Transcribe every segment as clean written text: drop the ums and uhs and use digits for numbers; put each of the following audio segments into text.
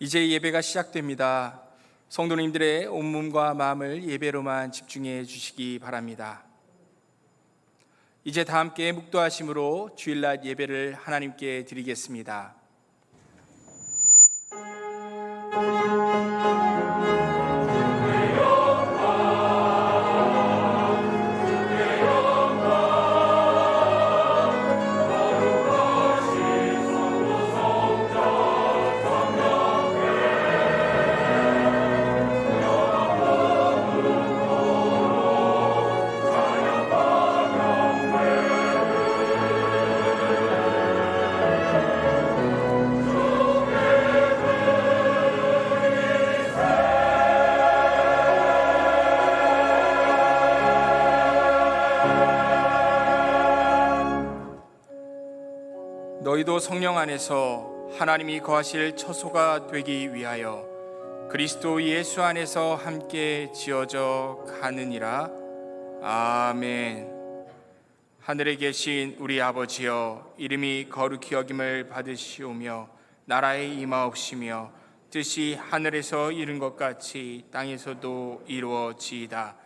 이제 예배가 시작됩니다. 성도님들의 온몸과 마음을 예배로만 집중해 주시기 바랍니다. 이제 다 함께 묵도하심으로 주일날 예배를 하나님께 드리겠습니다. 너희도 성령 안에서 하나님이 거하실 처소가 되기 위하여 그리스도 예수 안에서 함께 지어져 가느니라. 아멘. 하늘에 계신 우리 아버지여, 이름이 거룩히 여김을 받으시오며 나라에 임하옵시며 뜻이 하늘에서 이룬 것 같이 땅에서도 이루어지이다.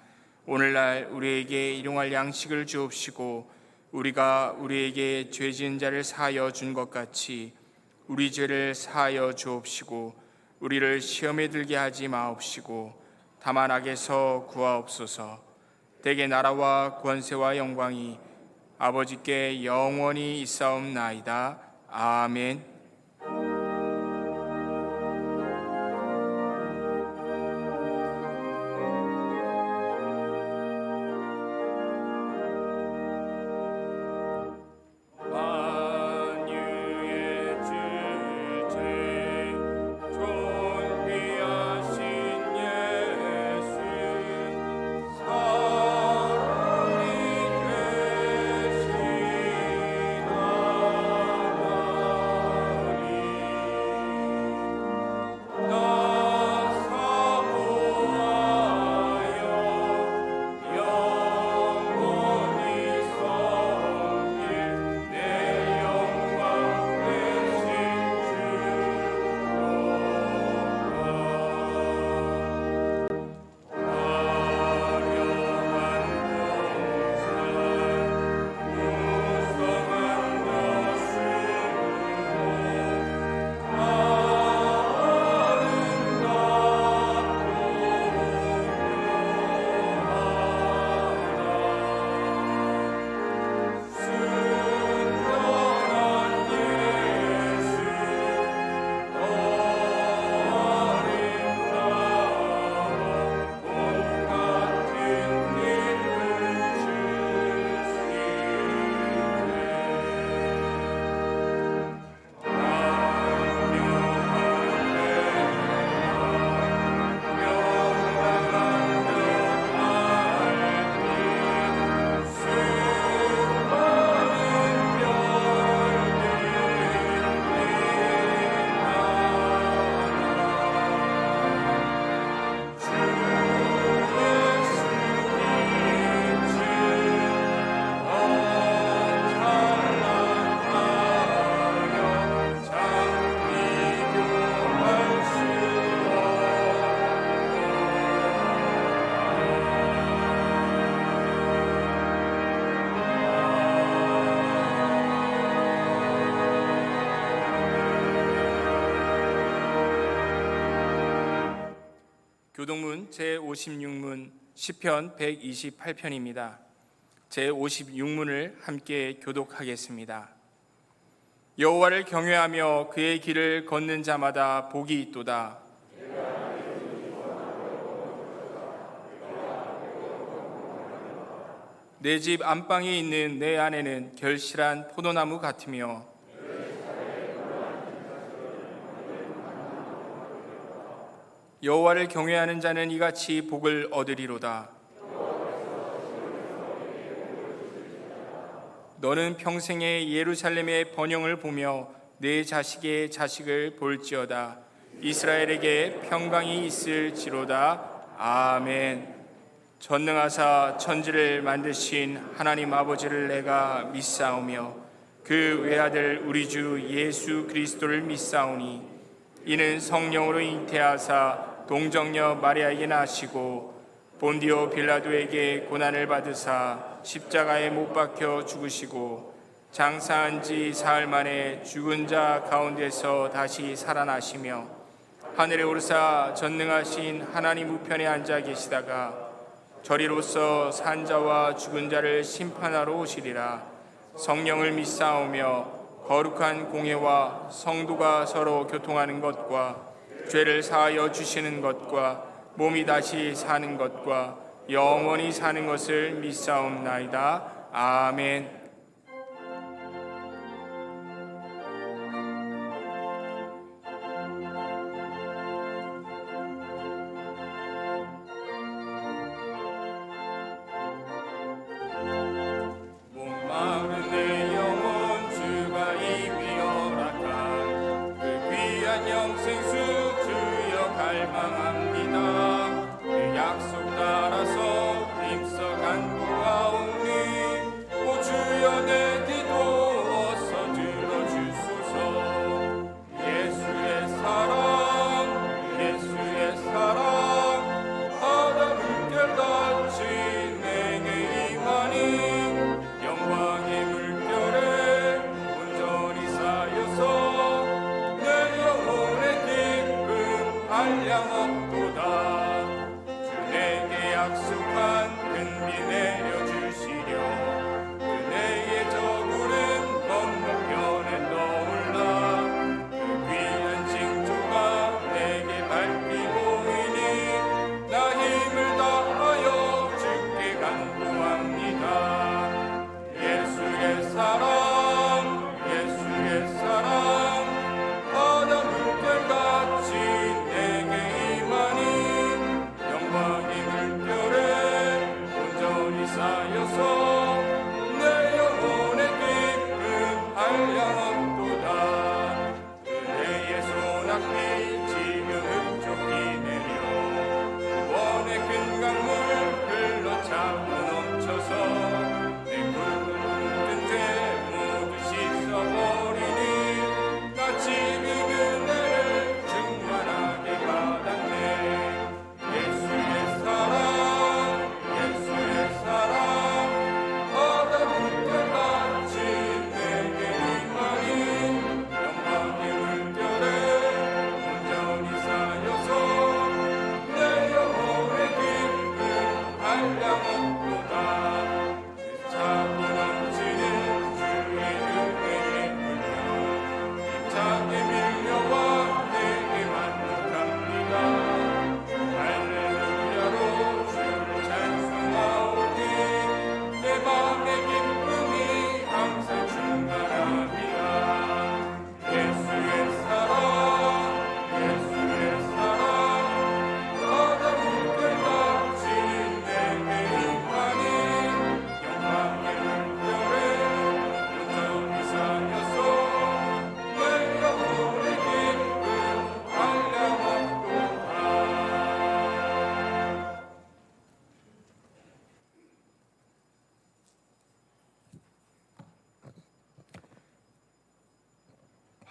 오늘날 우리에게 일용할 양식을 주옵시고 우리가 우리에게 죄 지은 자를 사하여 준 것 같이 우리 죄를 사하여 주옵시고 우리를 시험에 들게 하지 마옵시고 다만 악에서 구하옵소서. 대개 나라와 권세와 영광이 아버지께 영원히 있사옵나이다. 아멘. 교동문 제56문 시편 128편입니다. 제56문을 함께 교독하겠습니다. 여호와를 경외하며 그의 길을 걷는 자마다 복이 있도다. 내 집 안방에 있는 내 아내는 결실한 포도나무 같으며 여호와를 경외하는 자는 이같이 복을 얻으리로다. 너는 평생에 예루살렘의 번영을 보며 내 자식의 자식을 볼지어다. 이스라엘에게 평강이 있을지로다. 아멘. 전능하사 천지를 만드신 하나님 아버지를 내가 믿사오며 그 외아들 우리 주 예수 그리스도를 믿사오니 이는 성령으로 잉태하사 동정녀 마리아에게 나시고 본디오 빌라도에게 고난을 받으사 십자가에 못 박혀 죽으시고 장사한 지 사흘 만에 죽은 자 가운데서 다시 살아나시며 하늘에 오르사 전능하신 하나님 우편에 앉아 계시다가 저리로서 산자와 죽은 자를 심판하러 오시리라. 성령을 믿사오며 거룩한 공회와 성도가 서로 교통하는 것과 죄를 사하여 주시는 것과 몸이 다시 사는 것과 영원히 사는 것을 믿사옵나이다. 아멘.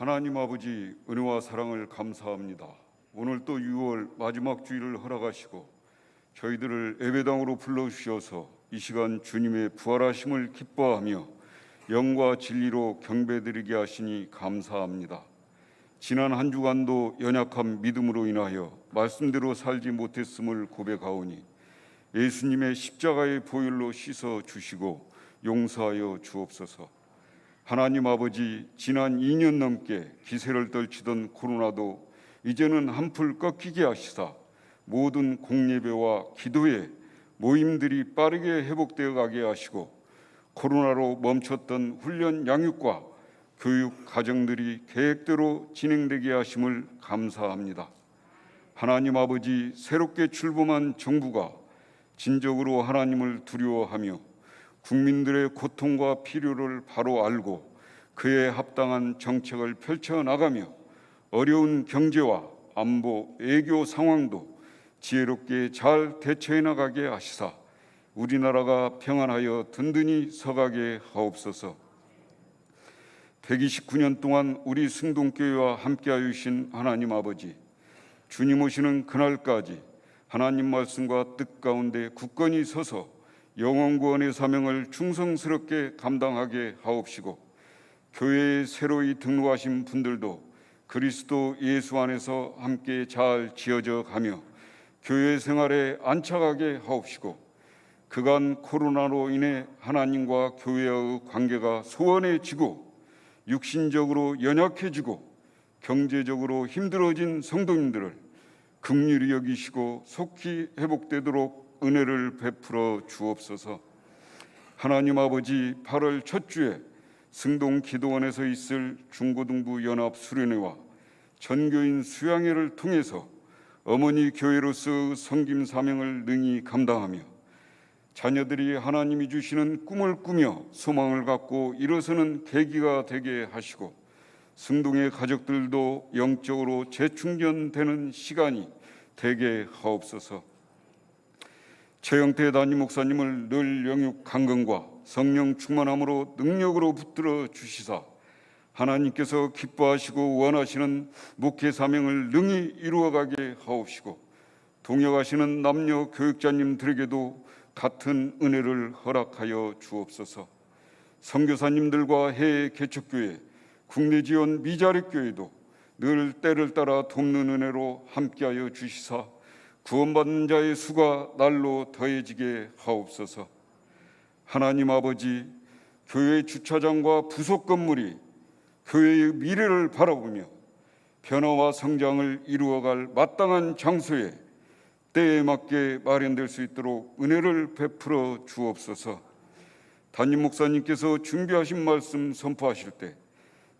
하나님 아버지, 은혜와 사랑을 감사합니다. 오늘 또 6월 마지막 주일을 허락하시고 저희들을 예배당으로 불러주셔서 이 시간 주님의 부활하심을 기뻐하며 영과 진리로 경배드리게 하시니 감사합니다. 지난 한 주간도 연약한 믿음으로 인하여 말씀대로 살지 못했음을 고백하오니 예수님의 십자가의 보혈로 씻어 주시고 용서하여 주옵소서. 하나님 아버지, 지난 2년 넘게 기세를 떨치던 코로나도 이제는 한풀 꺾이게 하시사 모든 공예배와 기도회 모임들이 빠르게 회복되어 가게 하시고 코로나로 멈췄던 훈련 양육과 교육 과정들이 계획대로 진행되게 하심을 감사합니다. 하나님 아버지, 새롭게 출범한 정부가 진정으로 하나님을 두려워하며 국민들의 고통과 필요를 바로 알고 그에 합당한 정책을 펼쳐나가며 어려운 경제와 안보, 외교 상황도 지혜롭게 잘 대처해 나가게 하시사 우리나라가 평안하여 든든히 서가게 하옵소서. 129년 동안 우리 승동교회와 함께하여 주신 하나님 아버지, 주님 오시는 그날까지 하나님 말씀과 뜻 가운데 굳건히 서서 영원 구원의 사명을 충성스럽게 감당하게 하옵시고, 교회에 새로이 등록하신 분들도 그리스도 예수 안에서 함께 잘 지어져 가며 교회 생활에 안착하게 하옵시고, 그간 코로나로 인해 하나님과 교회와의 관계가 소원해지고 육신적으로 연약해지고 경제적으로 힘들어진 성도님들을 긍휼히 여기시고 속히 회복되도록 은혜를 베풀어 주옵소서. 하나님 아버지, 8월 첫 주에 승동 기도원에서 있을 중고등부 연합 수련회와 전교인 수양회를 통해서 어머니 교회로서 섬김 사명을 능히 감당하며 자녀들이 하나님이 주시는 꿈을 꾸며 소망을 갖고 일어서는 계기가 되게 하시고, 승동의 가족들도 영적으로 재충전되는 시간이 되게 하옵소서. 최영태 담임 목사님을 늘 영육 강건과 성령 충만함으로 능력으로 붙들어 주시사 하나님께서 기뻐하시고 원하시는 목회 사명을 능히 이루어가게 하옵시고, 동역하시는 남녀 교육자님들에게도 같은 은혜를 허락하여 주옵소서. 선교사님들과 해외 개척교회, 국내 지원 미자립교회도 늘 때를 따라 돕는 은혜로 함께하여 주시사 구원받는 자의 수가 날로 더해지게 하옵소서. 하나님 아버지, 교회 주차장과 부속 건물이 교회의 미래를 바라보며 변화와 성장을 이루어갈 마땅한 장소에 때에 맞게 마련될 수 있도록 은혜를 베풀어 주옵소서. 담임 목사님께서 준비하신 말씀 선포하실 때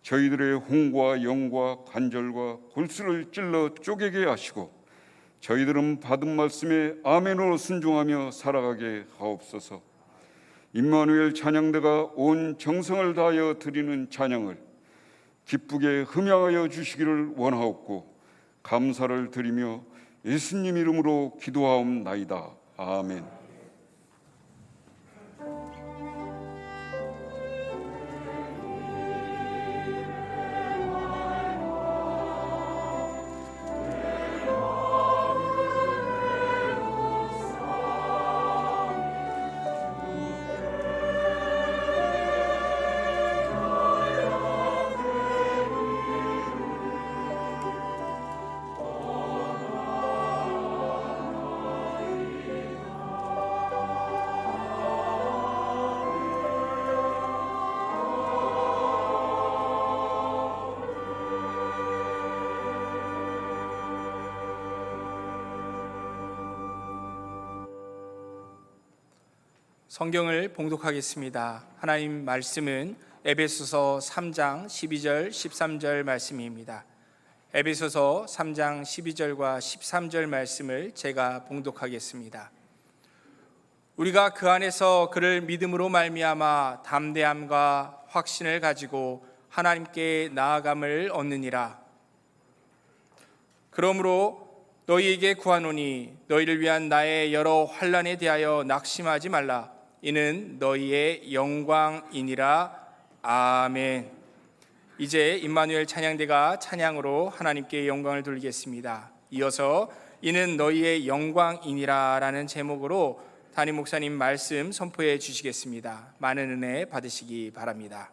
저희들의 홍과 영과 관절과 골수를 찔러 쪼개게 하시고, 저희들은 받은 말씀에 아멘으로 순종하며 살아가게 하옵소서. 임마누엘 찬양대가 온 정성을 다하여 드리는 찬양을 기쁘게 흠양하여 주시기를 원하옵고 감사를 드리며 예수님 이름으로 기도하옵나이다. 아멘. 성경을 봉독하겠습니다. 하나님 말씀은 에베소서 3장 12절 13절 말씀입니다. 에베소서 3장 12절과 13절 말씀을 제가 봉독하겠습니다. 우리가 그 안에서 그를 믿음으로 말미암아 담대함과 확신을 가지고 하나님께 나아감을 얻느니라. 그러므로 너희에게 구하노니 너희를 위한 나의 여러 환난에 대하여 낙심하지 말라. 이는 너희의 영광이니라. 아멘. 이제 임마누엘 찬양대가 찬양으로 하나님께 영광을 돌리겠습니다. 이어서 이는 너희의 영광이니라 라는 제목으로 담임 목사님 말씀 선포해 주시겠습니다. 많은 은혜 받으시기 바랍니다.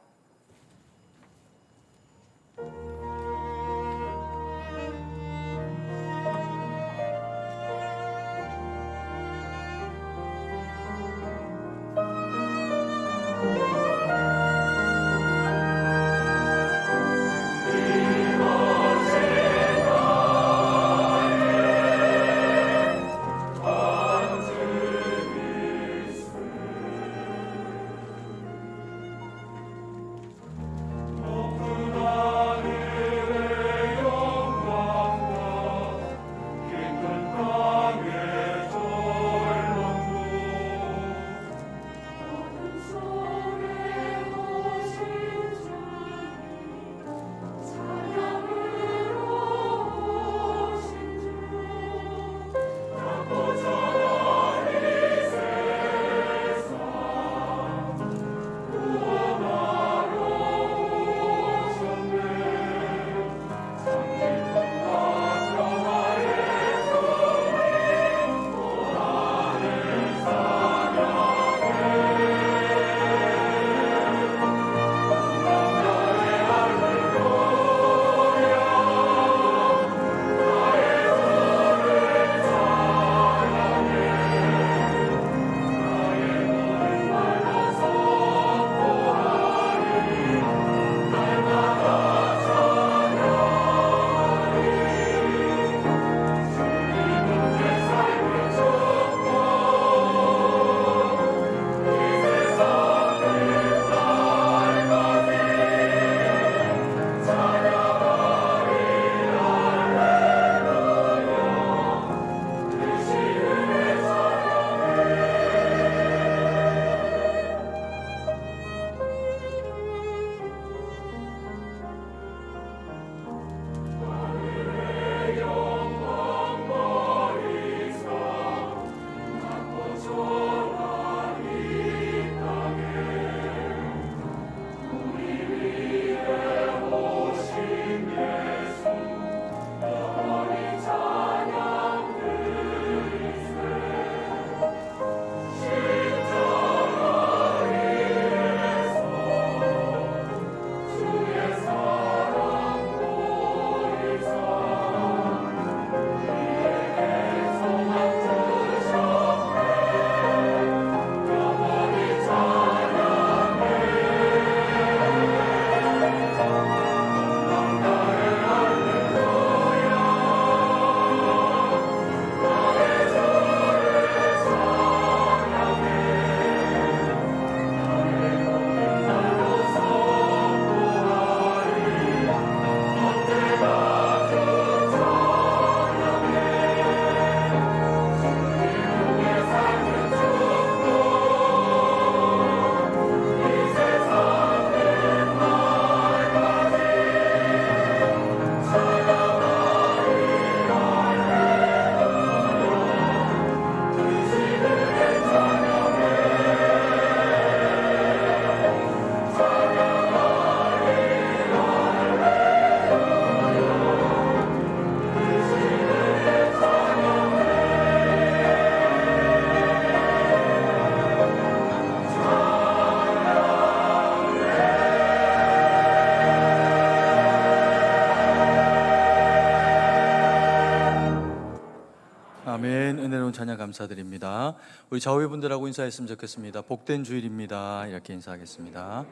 은혜로운 찬양 감사드립니다. 우리 좌우회분들하고 인사했으면 좋겠습니다. 복된 주일입니다. 이렇게 인사하겠습니다.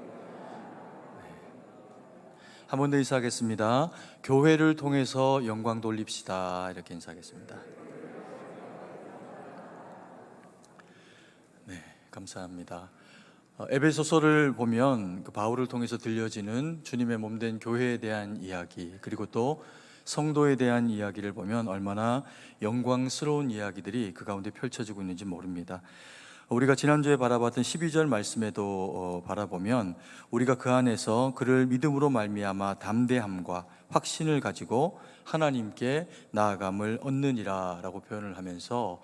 한 번 더 인사하겠습니다. 교회를 통해서 영광 돌립시다. 이렇게 인사하겠습니다. 네, 감사합니다. 에베소서를 보면 그 바울을 통해서 들려지는 주님의 몸된 교회에 대한 이야기, 그리고 또 성도에 대한 이야기를 보면 얼마나 영광스러운 이야기들이 그 가운데 펼쳐지고 있는지 모릅니다. 우리가 지난주에 바라봤던 12절 말씀에도 바라보면 우리가 그 안에서 그를 믿음으로 말미암아 담대함과 확신을 가지고 하나님께 나아감을 얻느니라 라고 표현을 하면서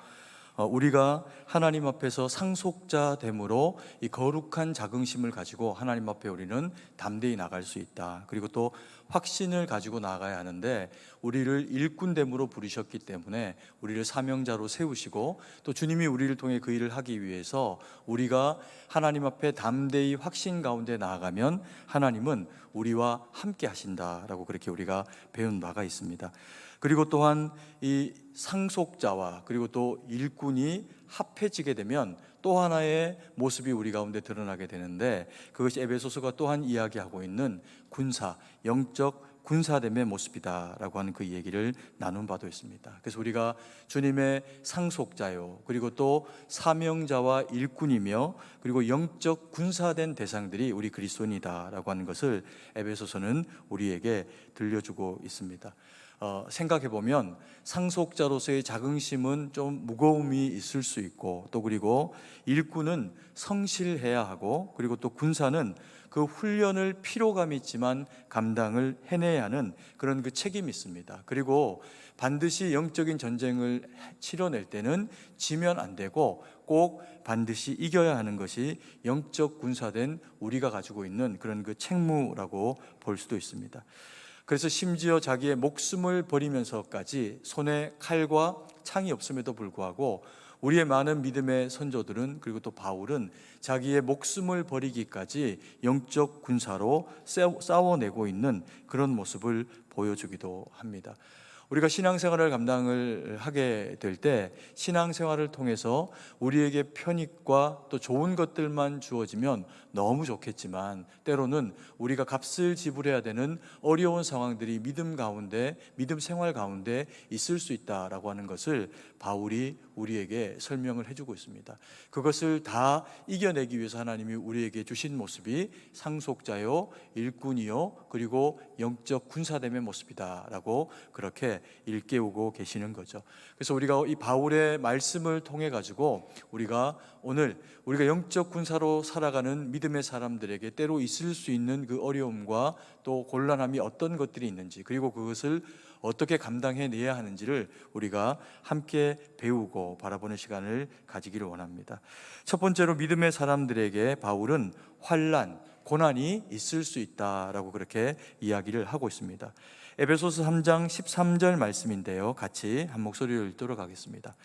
우리가 하나님 앞에서 상속자 됨으로 이 거룩한 자긍심을 가지고 하나님 앞에 우리는 담대히 나갈 수 있다. 그리고 또 확신을 가지고 나가야 하는데 우리를 일꾼됨으로 부르셨기 때문에 우리를 사명자로 세우시고 또 주님이 우리를 통해 그 일을 하기 위해서 우리가 하나님 앞에 담대히 확신 가운데 나아가면 하나님은 우리와 함께 하신다라고 그렇게 우리가 배운 바가 있습니다. 그리고 또한 이 상속자와 그리고 또 일꾼이 합해지게 되면 또 하나의 모습이 우리 가운데 드러나게 되는데 그것이 에베소서가 또한 이야기하고 있는 군사, 영적 군사됨의 모습이다라고 하는 그 얘기를 나눈 바도 있습니다. 그래서 우리가 주님의 상속자요, 그리고 또 사명자와 일꾼이며 그리고 영적 군사된 대상들이 우리 그리스도인이다라고 하는 것을 에베소서는 우리에게 들려주고 있습니다. 생각해보면 상속자로서의 자긍심은 좀 무거움이 있을 수 있고 또 그리고 일꾼은 성실해야 하고 그리고 또 군사는 그 훈련을 피로감이 있지만 감당을 해내야 하는 그런 그 책임이 있습니다. 그리고 반드시 영적인 전쟁을 치러낼 때는 지면 안 되고 꼭 반드시 이겨야 하는 것이 영적 군사된 우리가 가지고 있는 그런 그 책무라고 볼 수도 있습니다. 그래서 심지어 자기의 목숨을 버리면서까지 손에 칼과 창이 없음에도 불구하고 우리의 많은 믿음의 선조들은 그리고 또 바울은 자기의 목숨을 버리기까지 영적 군사로 싸워내고 있는 그런 모습을 보여주기도 합니다. 우리가 신앙생활을 감당을 하게 될 때 신앙생활을 통해서 우리에게 편익과 또 좋은 것들만 주어지면 너무 좋겠지만 때로는 우리가 값을 지불해야 되는 어려운 상황들이 믿음 가운데, 믿음 생활 가운데 있을 수 있다라고 하는 것을 바울이 우리에게 설명을 해주고 있습니다. 그것을 다 이겨내기 위해서 하나님이 우리에게 주신 모습이 상속자요, 일꾼이요, 그리고 영적 군사됨의 모습이다라고 그렇게 일깨우고 계시는 거죠. 그래서 우리가 이 바울의 말씀을 통해 가지고 우리가 오늘 우리가 영적 군사로 살아가는 믿음의 사람들에게 때로 있을 수 있는 그 어려움과 또 곤란함이 어떤 것들이 있는지 그리고 그것을 어떻게 감당해내야 하는지를 우리가 함께 배우고 바라보는 시간을 가지기를 원합니다. 첫 번째로 믿음의 사람들에게 바울은 환난, 고난이 있을 수 있다라고 그렇게 이야기를 하고 있습니다. 에베소서 3장 13절 말씀인데요, 같이 한 목소리로 읽도록 하겠습니다.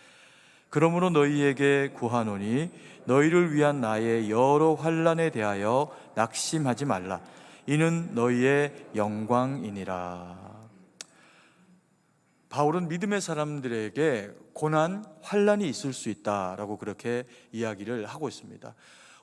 그러므로 너희에게 구하노니 너희를 위한 나의 여러 환난에 대하여 낙심하지 말라. 이는 너희의 영광이니라. 바울은 믿음의 사람들에게 고난, 환난이 있을 수 있다라고 그렇게 이야기를 하고 있습니다.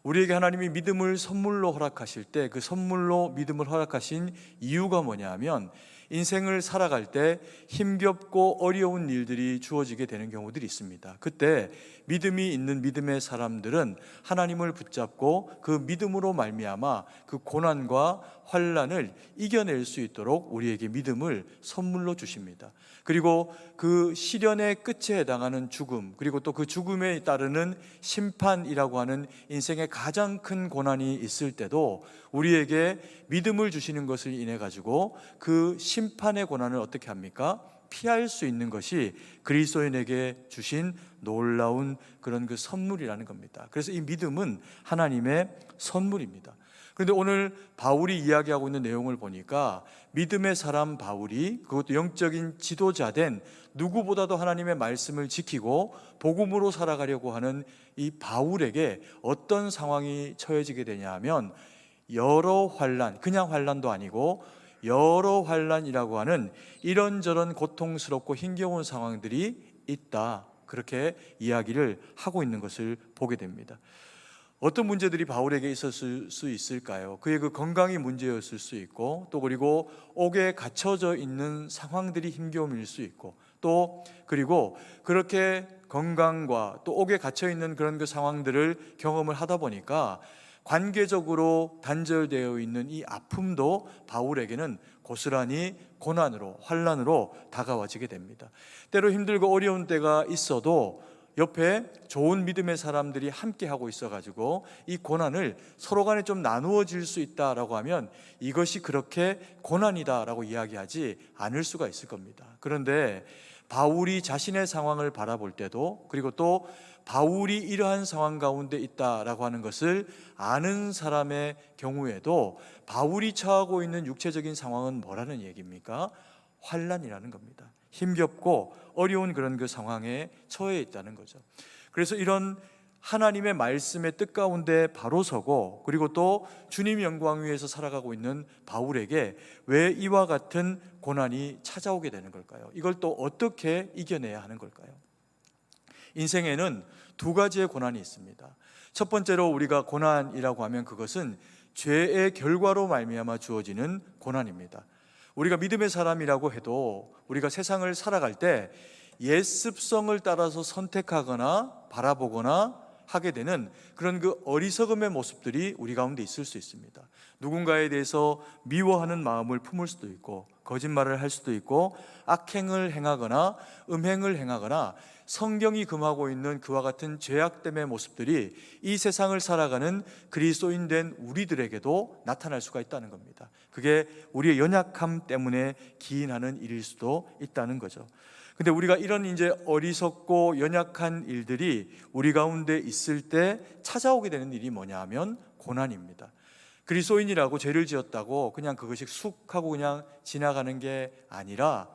우리에게 하나님이 믿음을 선물로 허락하실 때 그 선물로 믿음을 허락하신 이유가 뭐냐 하면 인생을 살아갈 때 힘겹고 어려운 일들이 주어지게 되는 경우들이 있습니다. 그때 믿음이 있는 믿음의 사람들은 하나님을 붙잡고 그 믿음으로 말미암아 그 고난과 환난을 이겨낼 수 있도록 우리에게 믿음을 선물로 주십니다. 그리고 그 시련의 끝에 해당하는 죽음, 그리고 또 그 죽음에 따르는 심판이라고 하는 인생의 가장 큰 고난이 있을 때도 우리에게 믿음을 주시는 것을 인해 가지고 그 심판의 고난을 어떻게 합니까? 피할 수 있는 것이 그리스도인에게 주신 놀라운 그런 그 선물이라는 겁니다. 그래서 이 믿음은 하나님의 선물입니다. 그런데 오늘 바울이 이야기하고 있는 내용을 보니까 믿음의 사람 바울이, 그것도 영적인 지도자된 누구보다도 하나님의 말씀을 지키고 복음으로 살아가려고 하는 이 바울에게 어떤 상황이 처해지게 되냐 하면 여러 환난, 그냥 환난도 아니고 여러 환난이라고 하는 이런저런 고통스럽고 힘겨운 상황들이 있다. 그렇게 이야기를 하고 있는 것을 보게 됩니다. 어떤 문제들이 바울에게 있었을 수 있을까요? 그의 그 건강이 문제였을 수 있고, 또 그리고 옥에 갇혀져 있는 상황들이 힘겨움일 수 있고, 또 그리고 그렇게 건강과 또 옥에 갇혀 있는 그런 그 상황들을 경험을 하다 보니까 관계적으로 단절되어 있는 이 아픔도 바울에게는 고스란히 고난으로, 환난으로 다가와지게 됩니다. 때로 힘들고 어려운 때가 있어도 옆에 좋은 믿음의 사람들이 함께 하고 있어가지고 이 고난을 서로 간에 좀 나누어질 수 있다라고 하면 이것이 그렇게 고난이다라고 이야기하지 않을 수가 있을 겁니다. 그런데 바울이 자신의 상황을 바라볼 때도, 그리고 또 바울이 이러한 상황 가운데 있다라고 하는 것을 아는 사람의 경우에도 바울이 처하고 있는 육체적인 상황은 뭐라는 얘기입니까? 환난이라는 겁니다. 힘겹고 어려운 그런 그 상황에 처해 있다는 거죠. 그래서 이런 하나님의 말씀의 뜻 가운데 바로 서고, 그리고 또 주님 영광 위에서 살아가고 있는 바울에게 왜 이와 같은 고난이 찾아오게 되는 걸까요? 이걸 또 어떻게 이겨내야 하는 걸까요? 인생에는 두 가지의 고난이 있습니다. 첫 번째로 우리가 고난이라고 하면 그것은 죄의 결과로 말미암아 주어지는 고난입니다. 우리가 믿음의 사람이라고 해도 우리가 세상을 살아갈 때 옛습성을 따라서 선택하거나 바라보거나 하게 되는 그런 그 어리석음의 모습들이 우리 가운데 있을 수 있습니다. 누군가에 대해서 미워하는 마음을 품을 수도 있고, 거짓말을 할 수도 있고, 악행을 행하거나 음행을 행하거나 성경이 금하고 있는 그와 같은 죄악됨의 모습들이 이 세상을 살아가는 그리스도인 된 우리들에게도 나타날 수가 있다는 겁니다. 그게 우리의 연약함 때문에 기인하는 일일 수도 있다는 거죠. 근데 우리가 이런 이제 어리석고 연약한 일들이 우리 가운데 있을 때 찾아오게 되는 일이 뭐냐 하면 고난입니다. 그리스도인이라고 죄를 지었다고 그냥 그것이 쑥 하고 그냥 지나가는 게 아니라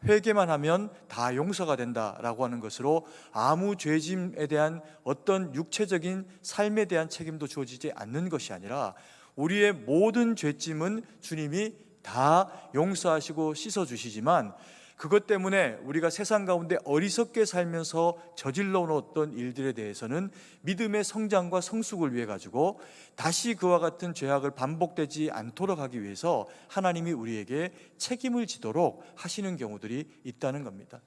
회개만 하면 다 용서가 된다라고 하는 것으로 아무 죄짐에 대한 어떤 육체적인 삶에 대한 책임도 주어지지 않는 것이 아니라 우리의 모든 죄짐은 주님이 다 용서하시고 씻어주시지만 그것 때문에 우리가 세상 가운데 어리석게 살면서 저질러 놓았던 일들에 대해서는 믿음의 성장과 성숙을 위해 가지고 다시 그와 같은 죄악을 반복되지 않도록 하기 위해서 하나님이 우리에게 책임을 지도록 하시는 경우들이 있다는 겁니다.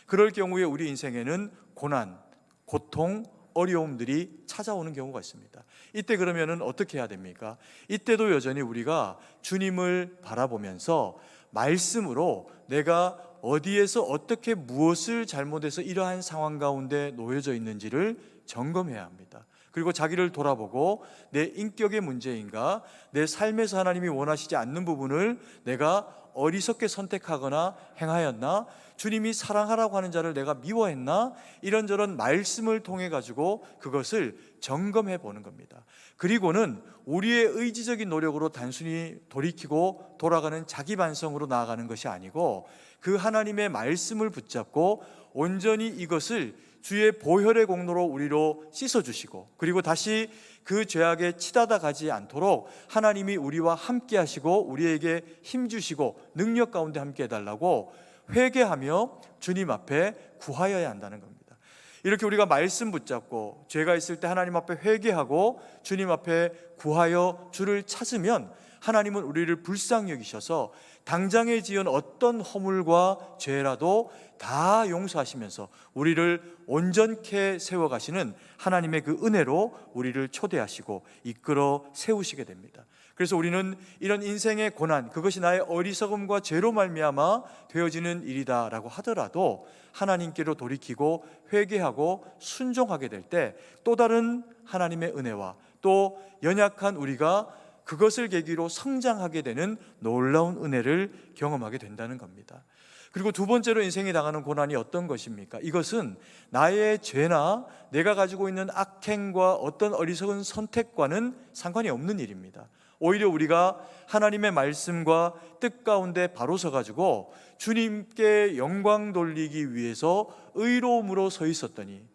그럴 경우에 우리 인생에는 고난, 고통, 어려움들이 찾아오는 경우가 있습니다. 이때 그러면은 어떻게 해야 됩니까? 이때도 여전히 우리가 주님을 바라보면서 말씀으로 내가 어디에서 어떻게 무엇을 잘못해서 이러한 상황 가운데 놓여져 있는지를 점검해야 합니다. 그리고 자기를 돌아보고 내 인격의 문제인가, 내 삶에서 하나님이 원하시지 않는 부분을 내가 어리석게 선택하거나 행하였나, 주님이 사랑하라고 하는 자를 내가 미워했나, 이런저런 말씀을 통해 가지고 그것을 점검해 보는 겁니다. 그리고는 우리의 의지적인 노력으로 단순히 돌이키고 돌아가는 자기 반성으로 나아가는 것이 아니고 그 하나님의 말씀을 붙잡고 온전히 이것을 주의 보혈의 공로로 우리로 씻어주시고, 그리고 다시 그 죄악에 치닫아 가지 않도록 하나님이 우리와 함께 하시고 우리에게 힘주시고 능력 가운데 함께 해달라고 회개하며 주님 앞에 구하여야 한다는 겁니다. 이렇게 우리가 말씀 붙잡고 죄가 있을 때 하나님 앞에 회개하고 주님 앞에 구하여 주를 찾으면 하나님은 우리를 불쌍히 여기셔서 당장에 지은 어떤 허물과 죄라도 다 용서하시면서 우리를 온전케 세워가시는 하나님의 그 은혜로 우리를 초대하시고 이끌어 세우시게 됩니다. 그래서 우리는 이런 인생의 고난, 그것이 나의 어리석음과 죄로 말미암아 되어지는 일이다라고 하더라도 하나님께로 돌이키고 회개하고 순종하게 될 때 또 다른 하나님의 은혜와 또 연약한 우리가 그것을 계기로 성장하게 되는 놀라운 은혜를 경험하게 된다는 겁니다. 그리고 두 번째로 인생이 당하는 고난이 어떤 것입니까? 이것은 나의 죄나 내가 가지고 있는 악행과 어떤 어리석은 선택과는 상관이 없는 일입니다. 오히려 우리가 하나님의 말씀과 뜻 가운데 바로 서가지고 주님께 영광 돌리기 위해서 의로움으로 서 있었더니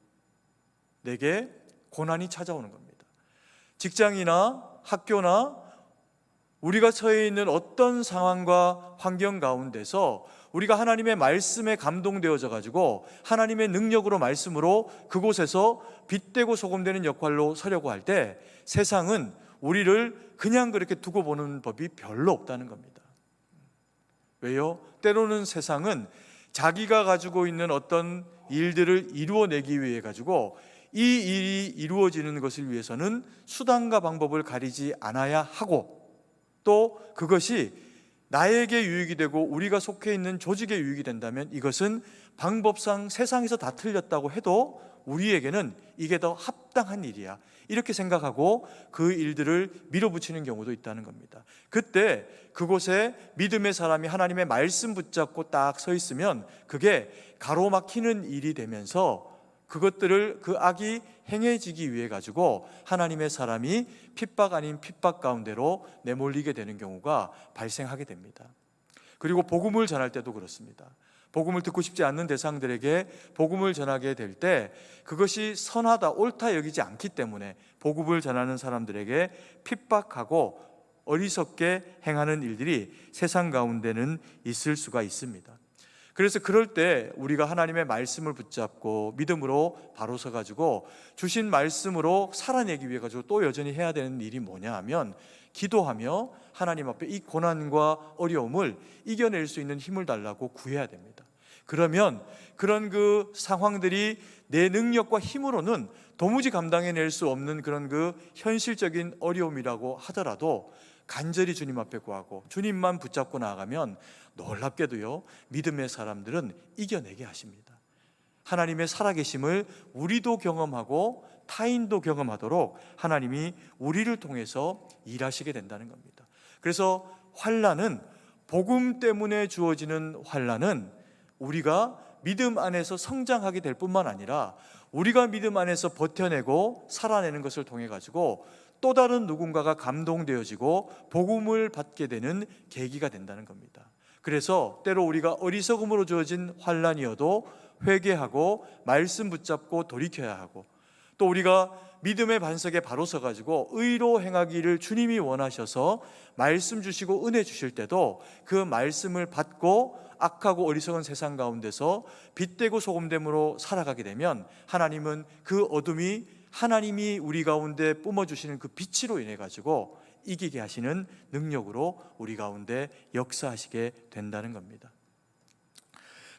내게 고난이 찾아오는 겁니다. 직장이나 학교나 우리가 처해 있는 어떤 상황과 환경 가운데서 우리가 하나님의 말씀에 감동되어져 가지고 하나님의 능력으로 말씀으로 그곳에서 빛되고 소금되는 역할로 서려고 할 때 세상은 우리를 그냥 그렇게 두고 보는 법이 별로 없다는 겁니다. 왜요? 때로는 세상은 자기가 가지고 있는 어떤 일들을 이루어내기 위해 가지고 이 일이 이루어지는 것을 위해서는 수단과 방법을 가리지 않아야 하고, 또 그것이 나에게 유익이 되고 우리가 속해 있는 조직에 유익이 된다면 이것은 방법상 세상에서 다 틀렸다고 해도 우리에게는 이게 더 합당한 일이야, 이렇게 생각하고 그 일들을 밀어붙이는 경우도 있다는 겁니다. 그때 그곳에 믿음의 사람이 하나님의 말씀 붙잡고 딱 서 있으면 그게 가로막히는 일이 되면서 그것들을 그 악이 행해지기 위해 가지고 하나님의 사람이 핍박 아닌 핍박 가운데로 내몰리게 되는 경우가 발생하게 됩니다. 그리고 복음을 전할 때도 그렇습니다. 복음을 듣고 싶지 않는 대상들에게 복음을 전하게 될 때 그것이 선하다, 옳다 여기지 않기 때문에 복음을 전하는 사람들에게 핍박하고 어리석게 행하는 일들이 세상 가운데는 있을 수가 있습니다. 그래서 그럴 때 우리가 하나님의 말씀을 붙잡고 믿음으로 바로 서가지고 주신 말씀으로 살아내기 위해 가지고 또 여전히 해야 되는 일이 뭐냐 하면 기도하며 하나님 앞에 이 고난과 어려움을 이겨낼 수 있는 힘을 달라고 구해야 됩니다. 그러면 그런 그 상황들이 내 능력과 힘으로는 도무지 감당해낼 수 없는 그런 그 현실적인 어려움이라고 하더라도 간절히 주님 앞에 구하고 주님만 붙잡고 나아가면 놀랍게도요, 믿음의 사람들은 이겨내게 하십니다. 하나님의 살아계심을 우리도 경험하고 타인도 경험하도록 하나님이 우리를 통해서 일하시게 된다는 겁니다. 그래서 환난은, 복음 때문에 주어지는 환난은 우리가 믿음 안에서 성장하게 될 뿐만 아니라 우리가 믿음 안에서 버텨내고 살아내는 것을 통해 가지고 또 다른 누군가가 감동되어지고 복음을 받게 되는 계기가 된다는 겁니다. 그래서 때로 우리가 어리석음으로 주어진 환난이어도 회개하고 말씀 붙잡고 돌이켜야 하고, 또 우리가 믿음의 반석에 바로 서가지고 의로 행하기를 주님이 원하셔서 말씀 주시고 은혜 주실 때도 그 말씀을 받고 악하고 어리석은 세상 가운데서 빛되고 소금됨으로 살아가게 되면 하나님은 그 어둠이 하나님이 우리 가운데 뿜어주시는 그 빛으로 인해 가지고 이기게 하시는 능력으로 우리 가운데 역사하시게 된다는 겁니다.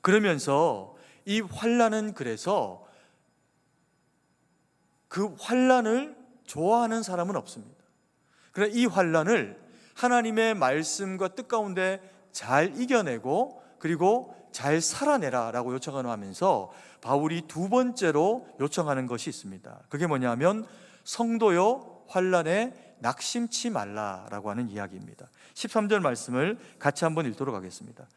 그러면서 이 환난은, 그래서 그 환난을 좋아하는 사람은 없습니다. 그러나 이 환난을 하나님의 말씀과 뜻 가운데 잘 이겨내고 그리고 잘 살아내라 라고 요청을 하면서 바울이 두 번째로 요청하는 것이 있습니다. 그게 뭐냐면 성도여 환난에 낙심치 말라라고 하는 이야기입니다. 13절 말씀을 같이 한번 읽도록 하겠습니다.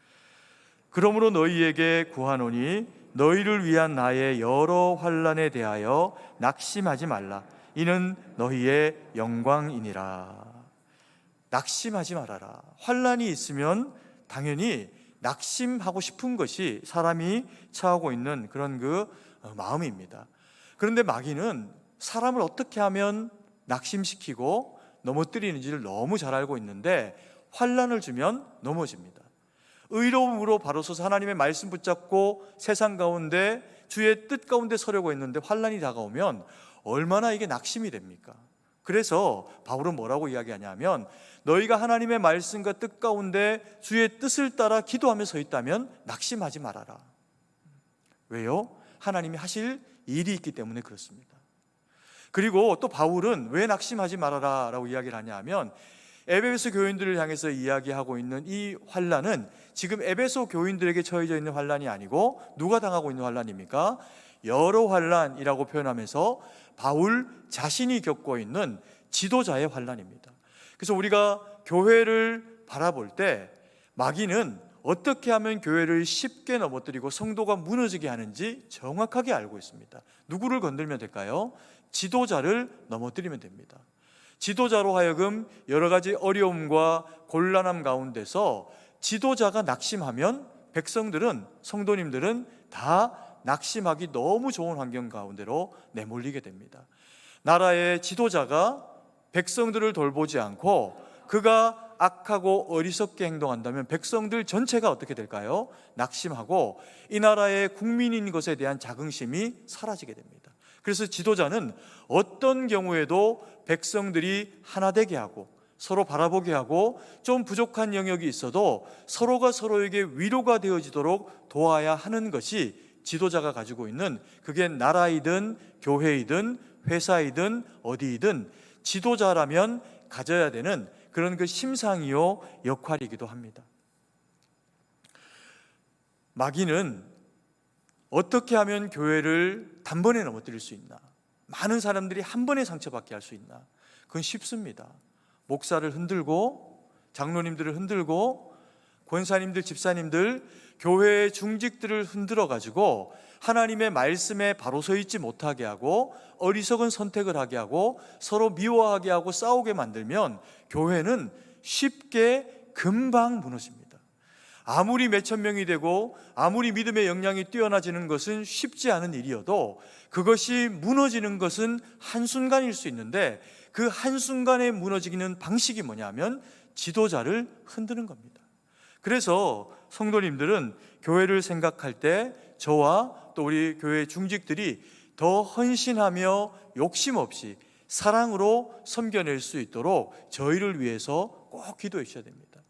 그러므로 너희에게 구하노니 너희를 위한 나의 여러 환난에 대하여 낙심하지 말라. 이는 너희의 영광이니라. 낙심하지 말아라. 환난이 있으면 당연히 낙심하고 싶은 것이 사람이 처하고 있는 그런 그 마음입니다. 그런데 마귀는 사람을 어떻게 하면 낙심시키고 넘어뜨리는지를 너무 잘 알고 있는데 환난을 주면 넘어집니다. 의로움으로 바로 서서 하나님의 말씀 붙잡고 세상 가운데 주의 뜻 가운데 서려고 했는데 환난이 다가오면 얼마나 이게 낙심이 됩니까? 그래서 바울은 뭐라고 이야기하냐면 너희가 하나님의 말씀과 뜻 가운데 주의 뜻을 따라 기도하며 서 있다면 낙심하지 말아라. 왜요? 하나님이 하실 일이 있기 때문에 그렇습니다. 그리고 또 바울은 왜 낙심하지 말아라 라고 이야기를 하냐면 에베소 교인들을 향해서 이야기하고 있는 이 환난은 지금 에베소 교인들에게 처해져 있는 환난이 아니고 누가 당하고 있는 환난입니까? 여러 환난이라고 표현하면서 바울 자신이 겪고 있는 지도자의 환난입니다. 그래서 우리가 교회를 바라볼 때 마귀는 어떻게 하면 교회를 쉽게 넘어뜨리고 성도가 무너지게 하는지 정확하게 알고 있습니다. 누구를 건들면 될까요? 지도자를 넘어뜨리면 됩니다. 지도자로 하여금 여러 가지 어려움과 곤란함 가운데서 지도자가 낙심하면 백성들은, 성도님들은 다 낙심하기 너무 좋은 환경 가운데로 내몰리게 됩니다. 나라의 지도자가 백성들을 돌보지 않고 그가 악하고 어리석게 행동한다면 백성들 전체가 어떻게 될까요? 낙심하고 이 나라의 국민인 것에 대한 자긍심이 사라지게 됩니다. 그래서 지도자는 어떤 경우에도 백성들이 하나 되게 하고 서로 바라보게 하고 좀 부족한 영역이 있어도 서로가 서로에게 위로가 되어지도록 도와야 하는 것이 지도자가 가지고 있는, 그게 나라이든 교회이든 회사이든 어디이든 지도자라면 가져야 되는 그런 그 심상이요 역할이기도 합니다. 마귀는 어떻게 하면 교회를 단번에 넘어뜨릴 수 있나, 많은 사람들이 한 번에 상처받게 할 수 있나? 그건 쉽습니다. 목사를 흔들고, 장로님들을 흔들고, 권사님들, 집사님들, 교회의 중직들을 흔들어 가지고 하나님의 말씀에 바로 서 있지 못하게 하고 어리석은 선택을 하게 하고 서로 미워하게 하고 싸우게 만들면 교회는 쉽게 금방 무너집니다. 아무리 몇천 명이 되고 아무리 믿음의 역량이 뛰어나지는 것은 쉽지 않은 일이어도 그것이 무너지는 것은 한순간일 수 있는데, 그 한순간에 무너지는 방식이 뭐냐면 지도자를 흔드는 겁니다. 그래서 성도님들은 교회를 생각할 때 저와 또 우리 교회 중직들이 더 헌신하며 욕심 없이 사랑으로 섬겨낼 수 있도록 저희를 위해서 꼭 기도해 주셔야 됩니다.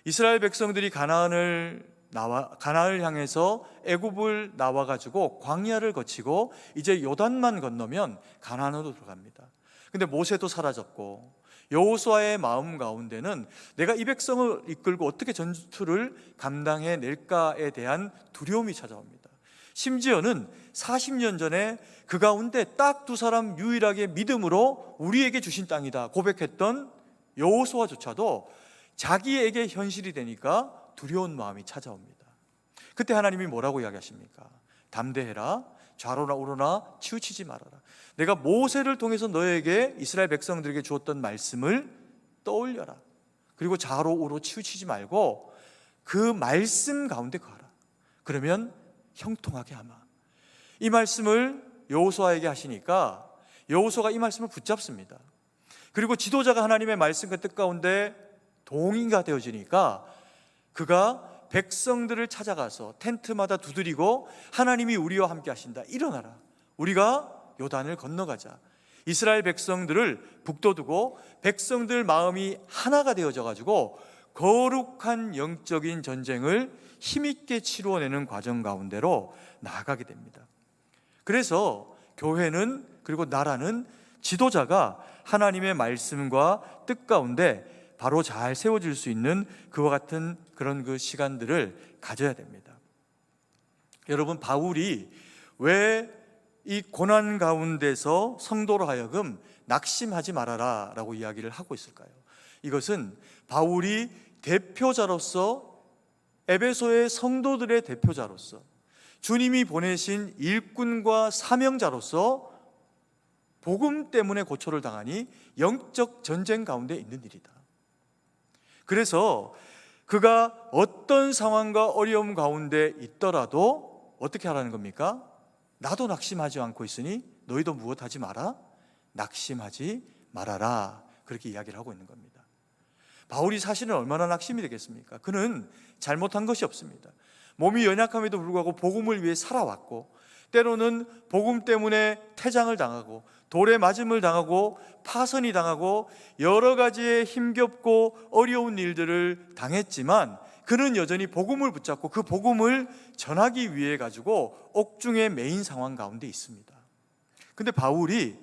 이스라엘 백성들이 가나안을 향해서 애굽을 나와가지고 광야를 거치고 이제 요단만 건너면 가나안으로 들어갑니다. 근데 모세도 사라졌고 여호수아의 마음 가운데는 내가 이 백성을 이끌고 어떻게 전투를 감당해낼까에 대한 두려움이 찾아옵니다. 심지어는 40년 전에 그 가운데 딱 두 사람 유일하게 믿음으로 우리에게 주신 땅이다 고백했던 여호수아조차도 자기에게 현실이 되니까 두려운 마음이 찾아옵니다. 그때 하나님이 뭐라고 이야기하십니까? 담대해라, 좌로나 우로나 치우치지 말아라. 내가 모세를 통해서 너에게 이스라엘 백성들에게 주었던 말씀을 떠올려라. 그리고 좌로 우로 치우치지 말고 그 말씀 가운데 거하라. 그러면 형통하게 하마. 이 말씀을 여호수아에게 하시니까 여호수아가 이 말씀을 붙잡습니다. 그리고 지도자가 하나님의 말씀과 뜻 가운데 동의가 되어지니까 그가 백성들을 찾아가서 텐트마다 두드리고 하나님이 우리와 함께 하신다. 일어나라. 우리가 요단을 건너가자. 이스라엘 백성들을 북돋우고 백성들 마음이 하나가 되어져 가지고 거룩한 영적인 전쟁을 힘있게 치루어내는 과정 가운데로 나아가게 됩니다. 그래서 교회는, 그리고 나라는 지도자가 하나님의 말씀과 뜻 가운데 바로 잘 세워질 수 있는 그와 같은 그런 그 시간들을 가져야 됩니다. 여러분, 바울이 왜 이 고난 가운데서 성도로 하여금 낙심하지 말아라 라고 이야기를 하고 있을까요? 이것은 바울이 대표자로서, 에베소의 성도들의 대표자로서, 주님이 보내신 일꾼과 사명자로서 복음 때문에 고초를 당하니 영적 전쟁 가운데 있는 일이다. 그래서 그가 어떤 상황과 어려움 가운데 있더라도 어떻게 하라는 겁니까? 나도 낙심하지 않고 있으니 너희도 무엇하지 마라? 낙심하지 말아라. 그렇게 이야기를 하고 있는 겁니다. 바울이 사실은 얼마나 낙심이 되겠습니까? 그는 잘못한 것이 없습니다. 몸이 연약함에도 불구하고 복음을 위해 살아왔고, 때로는 복음 때문에 퇴장을 당하고 돌에 맞음을 당하고 파선이 당하고 여러 가지의 힘겹고 어려운 일들을 당했지만 그는 여전히 복음을 붙잡고 그 복음을 전하기 위해 가지고 옥중에 매인 상황 가운데 있습니다. 근데 바울이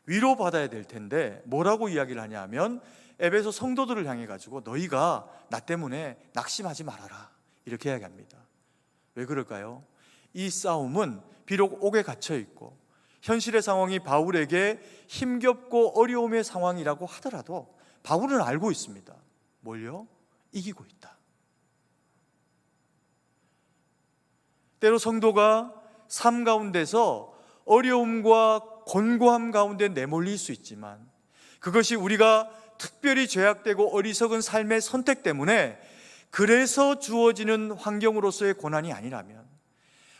위로받아야 될 텐데 뭐라고 이야기를 하냐면, 에베소 성도들을 향해 가지고 너희가 나 때문에 낙심하지 말아라 이렇게 이야기합니다. 왜 그럴까요? 이 싸움은 비록 옥에 갇혀 있고 현실의 상황이 바울에게 힘겹고 어려움의 상황이라고 하더라도 바울은 알고 있습니다. 뭘요? 이기고 있다. 때로 성도가 삶 가운데서 어려움과 곤고함 가운데 내몰릴 수 있지만 그것이 우리가 특별히 죄악되고 어리석은 삶의 선택 때문에 그래서 주어지는 환경으로서의 고난이 아니라면,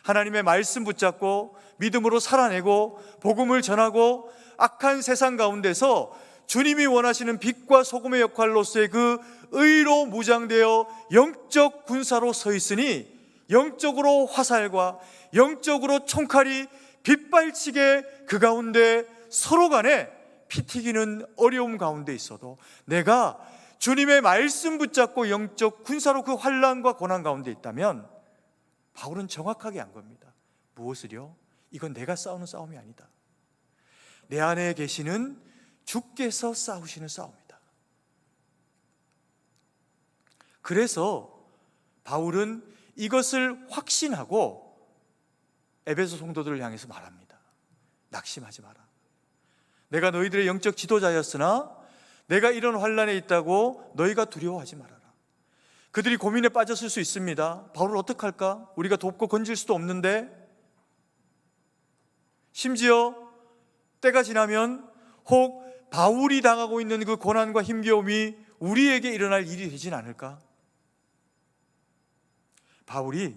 하나님의 말씀 붙잡고 믿음으로 살아내고 복음을 전하고 악한 세상 가운데서 주님이 원하시는 빛과 소금의 역할로서의 그 의로 무장되어 영적 군사로 서 있으니 영적으로 화살과 영적으로 총칼이 빗발치게 그 가운데 서로 간에 피 튀기는 어려움 가운데 있어도 내가 주님의 말씀 붙잡고 영적 군사로 그 환난과 고난 가운데 있다면 바울은 정확하게 안 겁니다. 무엇을요? 이건 내가 싸우는 싸움이 아니다. 내 안에 계시는 주께서 싸우시는 싸움이다. 그래서 바울은 이것을 확신하고 에베소 성도들을 향해서 말합니다. 낙심하지 마라. 내가 너희들의 영적 지도자였으나 내가 이런 환난에 있다고 너희가 두려워하지 말아라. 그들이 고민에 빠졌을 수 있습니다. 바울을 어떡할까? 우리가 돕고 건질 수도 없는데, 심지어 때가 지나면 혹 바울이 당하고 있는 그 고난과 힘겨움이 우리에게 일어날 일이 되진 않을까? 바울이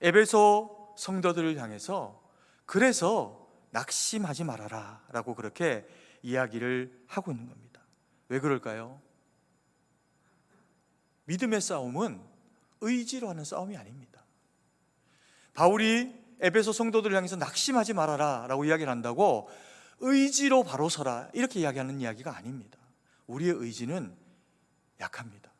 에베소 성도들을 향해서 그래서 낙심하지 말아라 라고 그렇게 이야기를 하고 있는 겁니다. 왜 그럴까요? 믿음의 싸움은 의지로 하는 싸움이 아닙니다. 바울이 에베소 성도들을 향해서 낙심하지 말아라 라고 이야기를 한다고 의지로 바로 서라 이렇게 이야기하는 이야기가 아닙니다. 우리의 의지는 약합니다.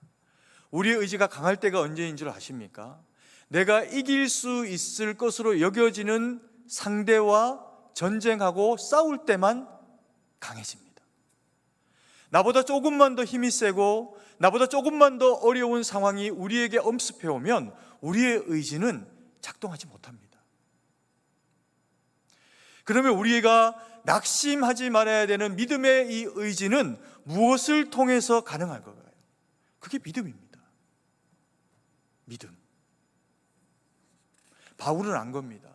우리의 의지가 강할 때가 언제인 줄 아십니까? 내가 이길 수 있을 것으로 여겨지는 상대와 전쟁하고 싸울 때만 강해집니다. 나보다 조금만 더 힘이 세고 나보다 조금만 더 어려운 상황이 우리에게 엄습해 오면 우리의 의지는 작동하지 못합니다. 그러면 우리가 낙심하지 말아야 되는 믿음의 이 의지는 무엇을 통해서 가능할 거예요? 그게 믿음입니다. 믿음. 바울은 안 겁니다.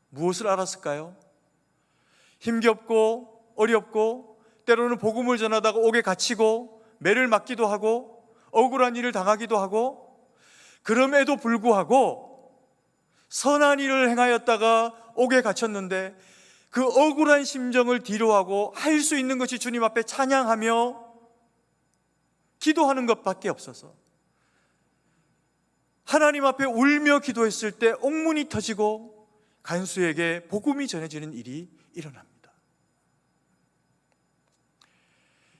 무엇을 알았을까요? 힘겹고 어렵고 때로는 복음을 전하다가 옥에 갇히고 매를 맞기도 하고 억울한 일을 당하기도 하고 그럼에도 불구하고 선한 일을 행하였다가 옥에 갇혔는데 그 억울한 심정을 뒤로하고 할 수 있는 것이 주님 앞에 찬양하며 기도하는 것밖에 없어서 하나님 앞에 울며 기도했을 때 옥문이 터지고 간수에게 복음이 전해지는 일이 일어납니다.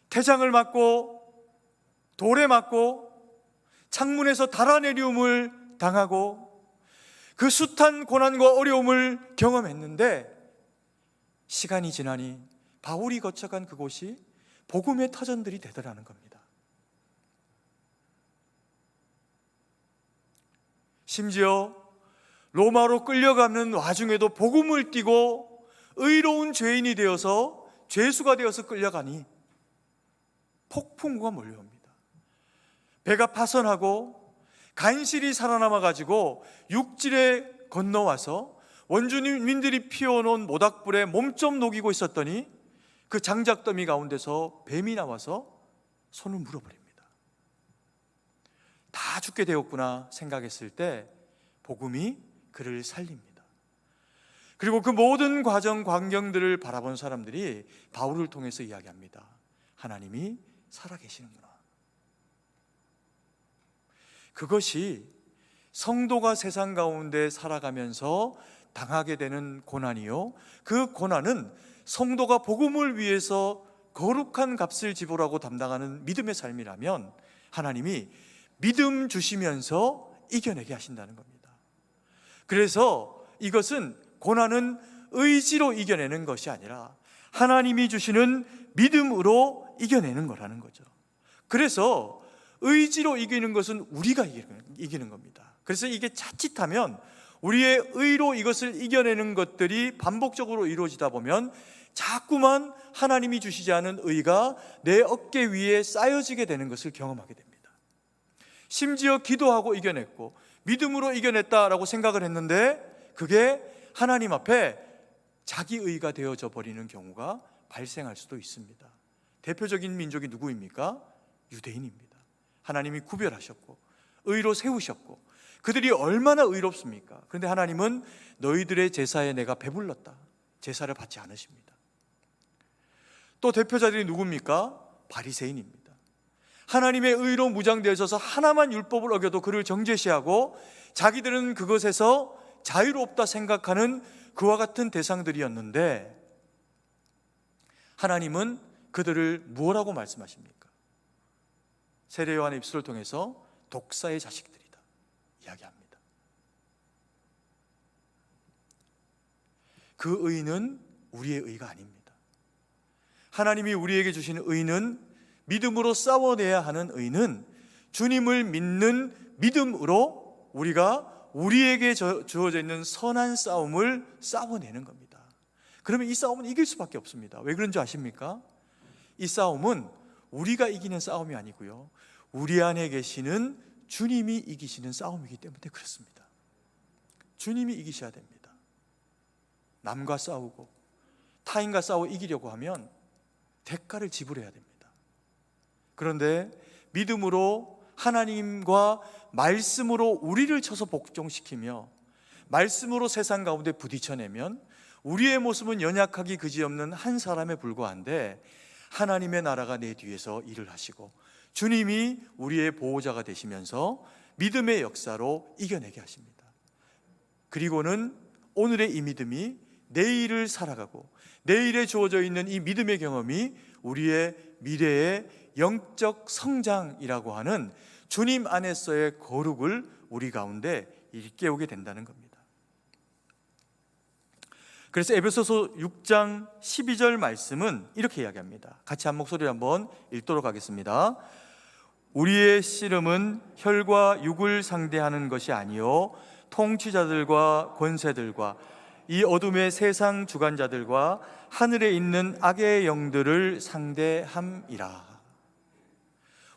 태장을 맞고 돌에 맞고 창문에서 달아내리움을 당하고 그 숱한 고난과 어려움을 경험했는데 시간이 지나니 바울이 거쳐간 그곳이 복음의 터전들이 되더라는 겁니다. 심지어 로마로 끌려가는 와중에도 복음을 띠고 의로운 죄인이 되어서 죄수가 되어서 끌려가니 폭풍우가 몰려옵니다. 배가 파선하고 간실히 살아남아가지고 육지에 건너와서 원주민들이 피워놓은 모닥불에 몸 좀 녹이고 있었더니 그 장작더미 가운데서 뱀이 나와서 손을 물어버립니다. 다 죽게 되었구나 생각했을 때 복음이 그를 살립니다. 그리고 그 모든 과정 광경들을 바라본 사람들이 바울을 통해서 이야기합니다. 하나님이 살아계시는구나. 그것이 성도가 세상 가운데 살아가면서 당하게 되는 고난이요, 그 고난은 성도가 복음을 위해서 거룩한 값을 지불하고 담당하는 믿음의 삶이라면 하나님이 믿음 주시면서 이겨내게 하신다는 겁니다. 그래서 이것은 고난은 의지로 이겨내는 것이 아니라 하나님이 주시는 믿음으로 이겨내는 거라는 거죠. 그래서 의지로 이기는 것은 우리가 이기는 겁니다. 그래서 이게 자칫하면 우리의 의로 이것을 이겨내는 것들이 반복적으로 이루어지다 보면 자꾸만 하나님이 주시지 않은 의가 내 어깨 위에 쌓여지게 되는 것을 경험하게 됩니다. 심지어 기도하고 이겨냈고 믿음으로 이겨냈다라고 생각을 했는데 그게 하나님 앞에 자기 의가 되어져 버리는 경우가 발생할 수도 있습니다. 대표적인 민족이 누구입니까? 유대인입니다. 하나님이 구별하셨고 의로 세우셨고 그들이 얼마나 의롭습니까? 그런데 하나님은 너희들의 제사에 내가 배불렀다, 제사를 받지 않으십니다. 또 대표자들이 누굽니까? 바리새인입니다. 하나님의 의로 무장되어 있어서 하나만 율법을 어겨도 그를 정죄시하고 자기들은 그것에서 자유롭다 생각하는 그와 같은 대상들이었는데, 하나님은 그들을 무엇라고 말씀하십니까? 세례 요한의 입술을 통해서 독사의 자식들이다 이야기합니다. 그 의는 우리의 의가 아닙니다. 하나님이 우리에게 주신 의는, 믿음으로 싸워내야 하는 의는 주님을 믿는 믿음으로 우리가 우리에게 주어져 있는 선한 싸움을 싸워내는 겁니다. 그러면 이 싸움은 이길 수밖에 없습니다. 왜 그런 줄 아십니까? 이 싸움은 우리가 이기는 싸움이 아니고요, 우리 안에 계시는 주님이 이기시는 싸움이기 때문에 그렇습니다. 주님이 이기셔야 됩니다. 남과 싸우고 타인과 싸워 이기려고 하면 대가를 지불해야 됩니다. 그런데 믿음으로 하나님과 말씀으로 우리를 쳐서 복종시키며 말씀으로 세상 가운데 부딪혀내면 우리의 모습은 연약하기 그지없는 한 사람에 불과한데, 하나님의 나라가 내 뒤에서 일을 하시고 주님이 우리의 보호자가 되시면서 믿음의 역사로 이겨내게 하십니다. 그리고는 오늘의 이 믿음이 내일을 살아가고 내일에 주어져 있는 이 믿음의 경험이 우리의 미래의 영적 성장이라고 하는 주님 안에서의 거룩을 우리 가운데 일깨우게 된다는 겁니다. 그래서 에베소서 6장 12절 말씀은 이렇게 이야기합니다. 같이 한 목소리로 한번 읽도록 하겠습니다. 우리의 씨름은 혈과 육을 상대하는 것이 아니요 통치자들과 권세들과 이 어둠의 세상 주관자들과 하늘에 있는 악의 영들을 상대함이라.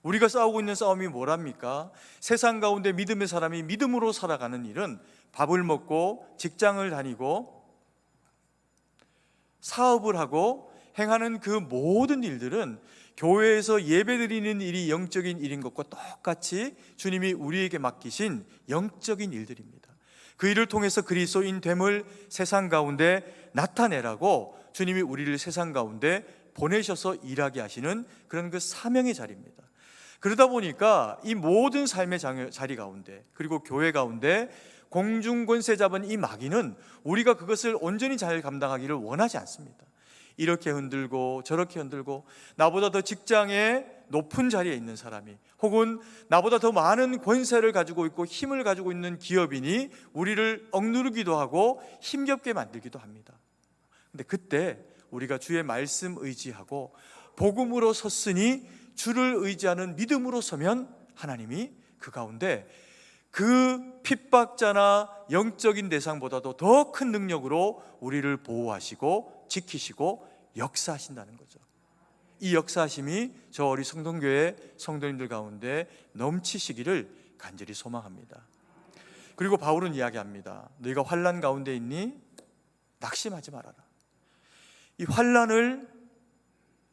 우리가 싸우고 있는 싸움이 뭐랍니까? 세상 가운데 믿음의 사람이 믿음으로 살아가는 일은 밥을 먹고 직장을 다니고 사업을 하고 행하는 그 모든 일들은 교회에서 예배드리는 일이 영적인 일인 것과 똑같이 주님이 우리에게 맡기신 영적인 일들입니다. 그 일을 통해서 그리스도인 됨을 세상 가운데 나타내라고 주님이 우리를 세상 가운데 보내셔서 일하게 하시는 그런 그 사명의 자리입니다. 그러다 보니까 이 모든 삶의 자리 가운데, 그리고 교회 가운데 공중권세 잡은 이 마귀는 우리가 그것을 온전히 잘 감당하기를 원하지 않습니다. 이렇게 흔들고 저렇게 흔들고, 나보다 더 직장에 높은 자리에 있는 사람이, 혹은 나보다 더 많은 권세를 가지고 있고 힘을 가지고 있는 기업인이 우리를 억누르기도 하고 힘겹게 만들기도 합니다. 근데 그때 우리가 주의 말씀 의지하고 복음으로 섰으니 주를 의지하는 믿음으로 서면 하나님이 그 가운데 그 핍박자나 영적인 대상보다도 더 큰 능력으로 우리를 보호하시고 지키시고 역사하신다는 거죠. 이 역사하심이 저 어리 성동교회 성도님들 가운데 넘치시기를 간절히 소망합니다. 그리고 바울은 이야기합니다. 너희가 환난 가운데 있니? 낙심하지 말아라. 이 환난을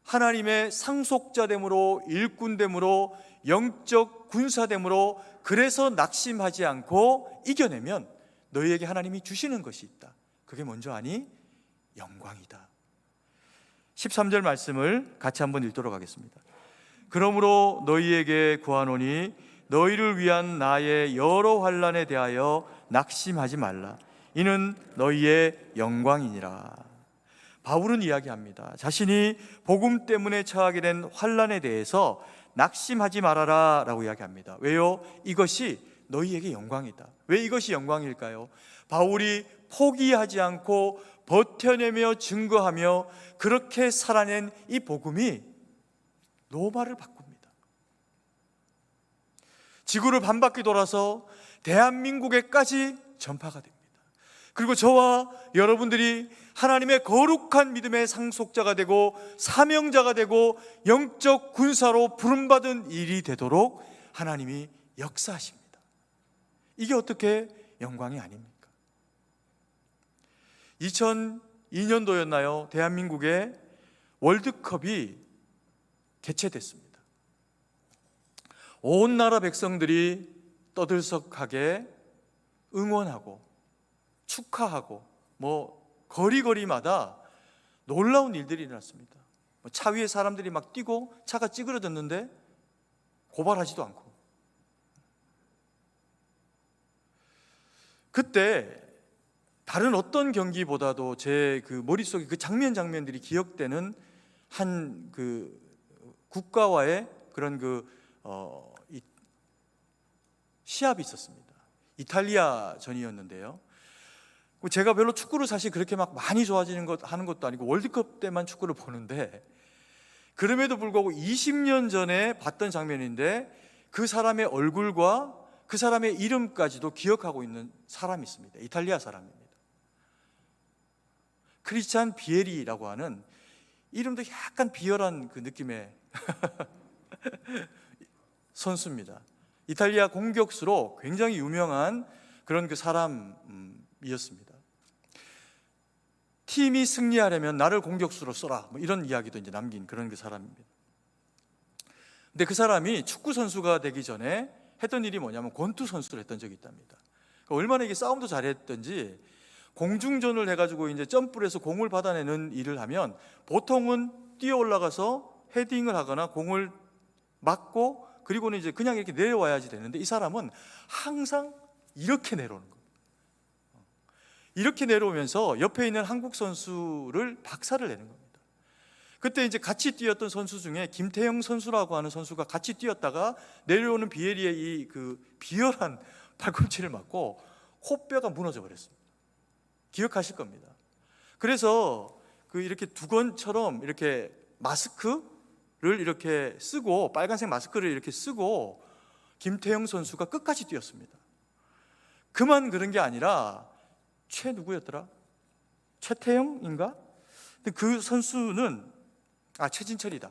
하나님의 상속자됨으로, 일꾼됨으로, 영적 군사됨으로, 그래서 낙심하지 않고 이겨내면 너희에게 하나님이 주시는 것이 있다. 그게 뭔지 아니? 영광이다. 13절 말씀을 같이 한번 읽도록 하겠습니다. 그러므로 너희에게 구하노니 너희를 위한 나의 여러 환난에 대하여 낙심하지 말라. 이는 너희의 영광이니라. 바울은 이야기합니다. 자신이 복음 때문에 처하게 된 환난에 대해서 낙심하지 말아라 라고 이야기합니다. 왜요? 이것이 너희에게 영광이다. 왜 이것이 영광일까요? 바울이 포기하지 않고 버텨내며 증거하며 그렇게 살아낸 이 복음이 노마를 바꿉니다. 지구를 반바퀴 돌아서 대한민국에까지 전파가 됩니다. 그리고 저와 여러분들이 하나님의 거룩한 믿음의 상속자가 되고 사명자가 되고 영적 군사로 부름받은 일이 되도록 하나님이 역사하십니다. 이게 어떻게 영광이 아닙니까? 2002년도였나요? 대한민국의 월드컵이 개최됐습니다. 온 나라 백성들이 떠들썩하게 응원하고 축하하고 거리거리마다 놀라운 일들이 일어났습니다. 차 위에 사람들이 막 뛰고 차가 찌그러졌는데 고발하지도 않고. 그때 다른 어떤 경기보다도 제 그 머릿속에 그 장면들이 기억되는 한 그 국가와의 그런 이 시합이 있었습니다. 이탈리아전이었는데요. 제가 별로 축구를 사실 그렇게 막 많이 하는 것도 아니고 월드컵 때만 축구를 보는데, 그럼에도 불구하고 20년 전에 봤던 장면인데 그 사람의 얼굴과 그 사람의 이름까지도 기억하고 있는 사람이 있습니다. 이탈리아 사람입니다. 크리스찬 비에리라고 하는, 이름도 약간 비열한 그 느낌의 선수입니다. 이탈리아 공격수로 굉장히 유명한 그런 그 사람이었습니다. 팀이 승리하려면 나를 공격수로 써라, 뭐 이런 이야기도 이제 남긴 그런 그 사람입니다. 근데 그 사람이 축구 선수가 되기 전에 했던 일이 뭐냐면 권투 선수를 했던 적이 있답니다. 그러니까 얼마나 이게 싸움도 잘했던지 공중전을 해가지고 이제 점프를 해서 공을 받아내는 일을 하면 보통은 뛰어 올라가서 헤딩을 하거나 공을 맞고 그리고는 이제 그냥 이렇게 내려와야지 되는데, 이 사람은 항상 이렇게 내려오는 거예요. 이렇게 내려오면서 옆에 있는 한국 선수를 박살을 내는 겁니다. 그때 이제 같이 뛰었던 선수 중에 김태형 선수라고 하는 선수가 같이 뛰었다가 내려오는 비에리의 이 그 비열한 팔꿈치를 맞고 코뼈가 무너져 버렸습니다. 기억하실 겁니다. 그래서 그 이렇게 두건처럼 이렇게 마스크를 이렇게 쓰고, 빨간색 마스크를 이렇게 쓰고 김태형 선수가 끝까지 뛰었습니다. 그만 그런 게 아니라 누구였더라? 최태형인가? 근데 그 선수는 최진철이다.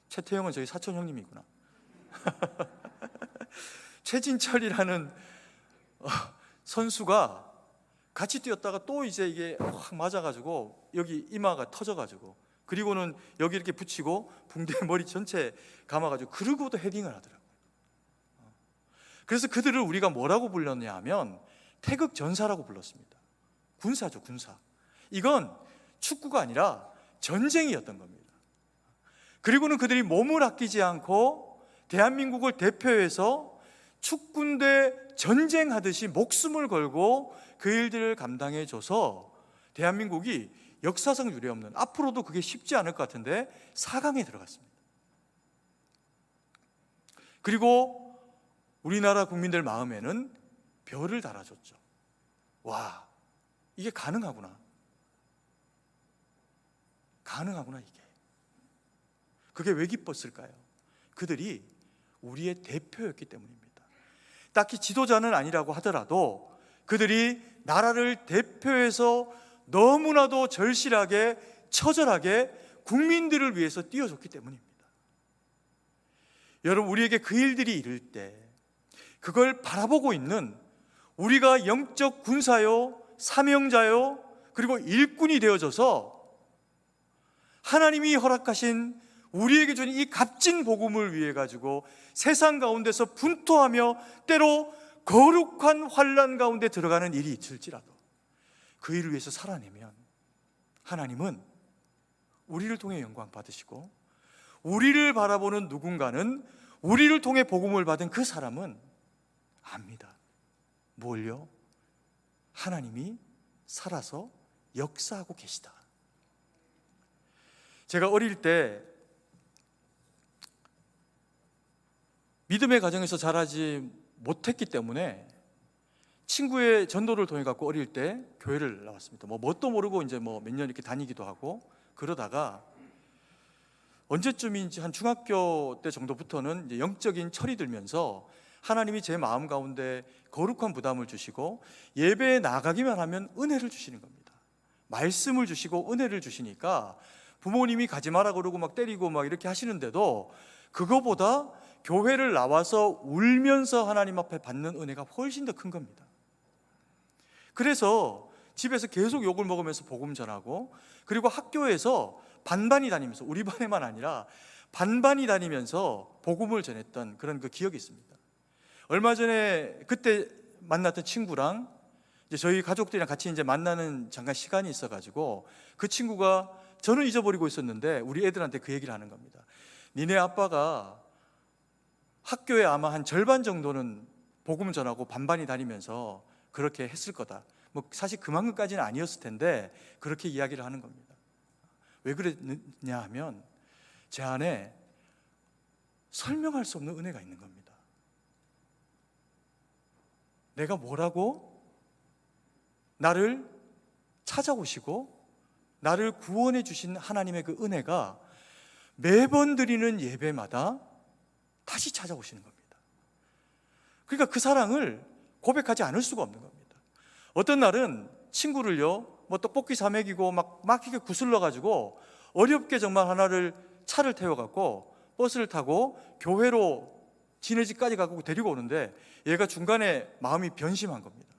최태형은 저희 사촌 형님이구나. 최진철이라는 선수가 같이 뛰었다가 또 이제 이게 확 맞아가지고 여기 이마가 터져가지고, 그리고는 여기 이렇게 붙이고 붕대 머리 전체 감아가지고 그러고도 헤딩을 하더라고요. 그래서 그들을 우리가 뭐라고 불렀냐 하면 태극전사라고 불렀습니다. 군사죠, 군사. 이건 축구가 아니라 전쟁이었던 겁니다. 그리고는 그들이 몸을 아끼지 않고 대한민국을 대표해서 축군대 전쟁하듯이 목숨을 걸고 그 일들을 감당해줘서 대한민국이 역사상 유례없는, 앞으로도 그게 쉽지 않을 것 같은데 4강에 들어갔습니다. 그리고 우리나라 국민들 마음에는 별을 달아줬죠. 와, 이게 가능하구나. 이게. 그게 왜 기뻤을까요? 그들이 우리의 대표였기 때문입니다. 딱히 지도자는 아니라고 하더라도 그들이 나라를 대표해서 너무나도 절실하게, 처절하게 국민들을 위해서 뛰어줬기 때문입니다. 여러분, 우리에게 그 일들이 이를 때 그걸 바라보고 있는 우리가 영적 군사요, 사명자요, 그리고 일꾼이 되어져서 하나님이 허락하신 우리에게 준 이 값진 복음을 위해 가지고 세상 가운데서 분투하며 때로 거룩한 환난 가운데 들어가는 일이 있을지라도 그 일을 위해서 살아내면 하나님은 우리를 통해 영광 받으시고, 우리를 바라보는 누군가는 우리를 통해 복음을 받은 그 사람은 압니다. 뭘요? 하나님이 살아서 역사하고 계시다. 제가 어릴 때 믿음의 가정에서 자라지 못했기 때문에 친구의 전도를 통해 갖고 어릴 때 교회를 나왔습니다. 뭣도 모르고 이제 몇 년 이렇게 다니기도 하고, 그러다가 언제쯤인지 한 중학교 때 정도부터는 이제 영적인 철이 들면서 하나님이 제 마음 가운데 거룩한 부담을 주시고 예배에 나가기만 하면 은혜를 주시는 겁니다. 말씀을 주시고 은혜를 주시니까 부모님이 가지 마라 그러고 막 때리고 막 이렇게 하시는데도 그거보다 교회를 나와서 울면서 하나님 앞에 받는 은혜가 훨씬 더 큰 겁니다. 그래서 집에서 계속 욕을 먹으면서 복음 전하고, 그리고 학교에서 반반이 다니면서, 우리 반에만 아니라 반반이 다니면서 복음을 전했던 그런 그 기억이 있습니다. 얼마 전에 그때 만났던 친구랑 이제 저희 가족들이랑 같이 이제 만나는 잠깐 시간이 있어가지고 그 친구가 저는 잊어버리고 있었는데 우리 애들한테 그 얘기를 하는 겁니다. 니네 아빠가 학교에 아마 한 절반 정도는 복음 전하고 반반이 다니면서 그렇게 했을 거다. 뭐 사실 그만큼까지는 아니었을 텐데 그렇게 이야기를 하는 겁니다. 왜 그랬냐 하면 제 안에 설명할 수 없는 은혜가 있는 겁니다. 내가 뭐라고 나를 찾아오시고 나를 구원해 주신 하나님의 그 은혜가 매번 드리는 예배마다 다시 찾아오시는 겁니다. 그러니까 그 사랑을 고백하지 않을 수가 없는 겁니다. 어떤 날은 친구를요, 뭐 떡볶이 사 먹이고 막 이렇게 구슬러 가지고 어렵게 정말 하나를 차를 태워갖고 버스를 타고 교회로 지네 집까지 가고 데리고 오는데 얘가 중간에 마음이 변심한 겁니다.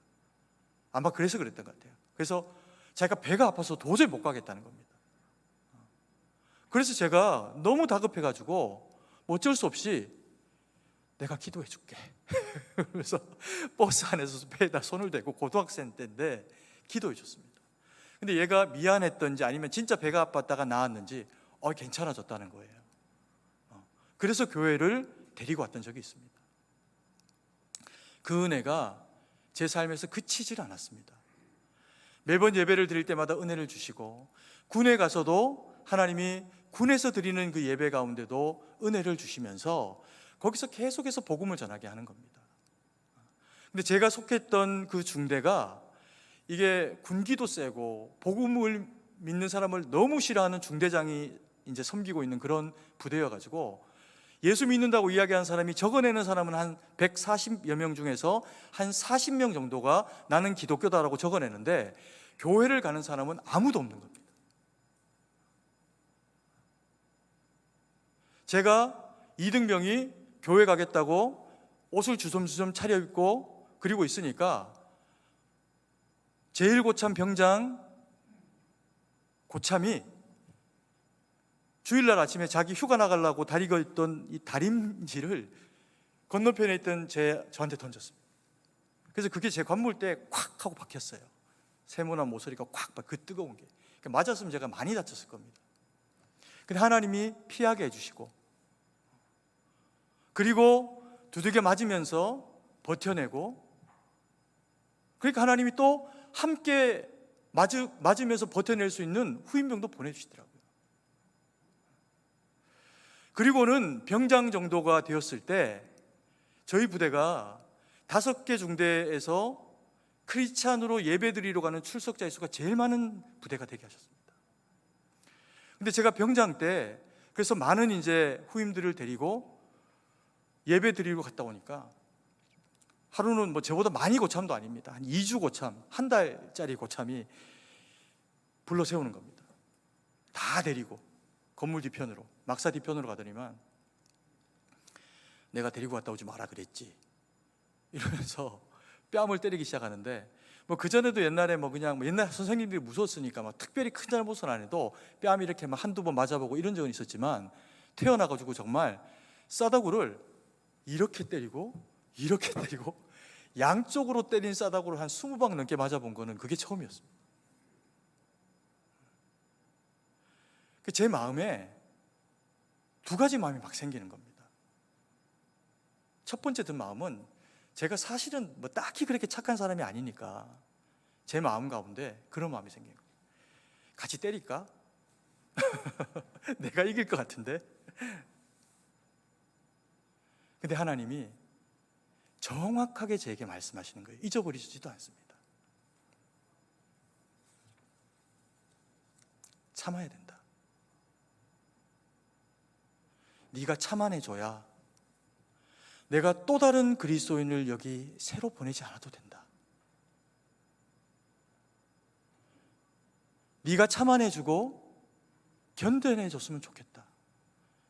아마 그래서 그랬던 것 같아요. 그래서 자기가 배가 아파서 도저히 못 가겠다는 겁니다. 그래서 제가 너무 다급해가지고 어쩔 수 없이 내가 기도해 줄게. 그래서 버스 안에서 배에다 손을 대고, 고등학생 때인데 기도해 줬습니다. 근데 얘가 미안했던지 아니면 진짜 배가 아팠다가 나았는지 괜찮아졌다는 거예요. 그래서 교회를 데리고 왔던 적이 있습니다. 그 은혜가 제 삶에서 그치질 않았습니다. 매번 예배를 드릴 때마다 은혜를 주시고, 군에 가서도 하나님이 군에서 드리는 그 예배 가운데도 은혜를 주시면서 거기서 계속해서 복음을 전하게 하는 겁니다. 근데 제가 속했던 그 중대가 이게 군기도 세고 복음을 믿는 사람을 너무 싫어하는 중대장이 이제 섬기고 있는 그런 부대여가지고, 예수 믿는다고 이야기하는 사람이 적어내는 사람은 한 140여 명 중에서 한 40명 정도가 나는 기독교다라고 적어내는데 교회를 가는 사람은 아무도 없는 겁니다. 제가 이등병이 교회 가겠다고 옷을 주섬주섬 차려입고 그리고 있으니까 제1고참 병장 고참이 주일날 아침에 자기 휴가 나가려고 다리고 있던 이 다림질을 건너편에 있던 저한테 던졌습니다. 그래서 그게 제 관물대에 콱 하고 박혔어요. 세모난 모서리가 콱, 그 뜨거운 게. 그러니까 맞았으면 제가 많이 다쳤을 겁니다. 근데 하나님이 피하게 해주시고, 그리고 두들겨 맞으면서 버텨내고, 그러니까 하나님이 또 함께 맞으면서 버텨낼 수 있는 후임병도 보내주시더라고요. 그리고는 병장 정도가 되었을 때 저희 부대가 5개 중대에서 크리스찬으로 예배드리러 가는 출석자의 수가 제일 많은 부대가 되게 하셨습니다. 근데 제가 병장 때 그래서 많은 이제 후임들을 데리고 예배드리러 갔다 오니까 하루는 뭐 저보다 많이 고참도 아닙니다. 한 2주 고참, 한 달짜리 고참이 불러 세우는 겁니다. 다 데리고 건물 뒤편으로, 막사 뒤편으로 가더니만 내가 데리고 갔다 오지 마라 그랬지 이러면서 뺨을 때리기 시작하는데, 뭐 그전에도 옛날에 뭐 그냥 옛날 선생님들이 무서웠으니까 막 특별히 큰 잘못은 안 해도 뺨 이렇게 막 한두 번 맞아보고 이런 적은 있었지만, 태어나가지고 정말 싸다구를 이렇게 때리고 이렇게 때리고 양쪽으로 때린 싸다구를 한 20방 넘게 맞아본 거는 그게 처음이었습니다. 제 마음에 두 가지 마음이 막 생기는 겁니다. 첫 번째 든 마음은 제가 사실은 뭐 딱히 그렇게 착한 사람이 아니니까 제 마음 가운데 그런 마음이 생긴 거예요. 같이 때릴까? 내가 이길 것 같은데. 근데 하나님이 정확하게 제게 말씀하시는 거예요. 잊어버리지도 않습니다. 참아야 된다. 네가 참아내줘야 내가 또 다른 그리스도인을 여기 새로 보내지 않아도 된다. 네가 참아내주고 견뎌내줬으면 좋겠다.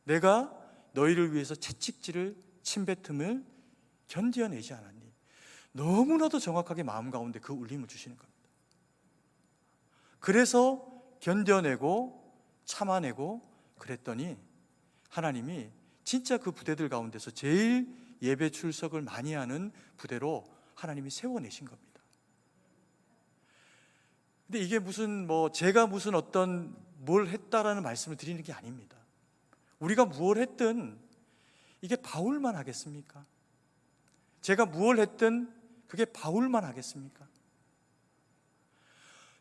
내가 너희를 위해서 채찍질을 침뱉음을 견뎌내지 않았니? 너무나도 정확하게 마음 가운데 그 울림을 주시는 겁니다. 그래서 견뎌내고 참아내고 그랬더니 하나님이 진짜 그 부대들 가운데서 제일 예배 출석을 많이 하는 부대로 하나님이 세워내신 겁니다. 근데 이게 무슨 제가 무슨 어떤 뭘 했다라는 말씀을 드리는 게 아닙니다. 우리가 무엇을 했든 이게 바울만 하겠습니까? 제가 무엇을 했든 그게 바울만 하겠습니까?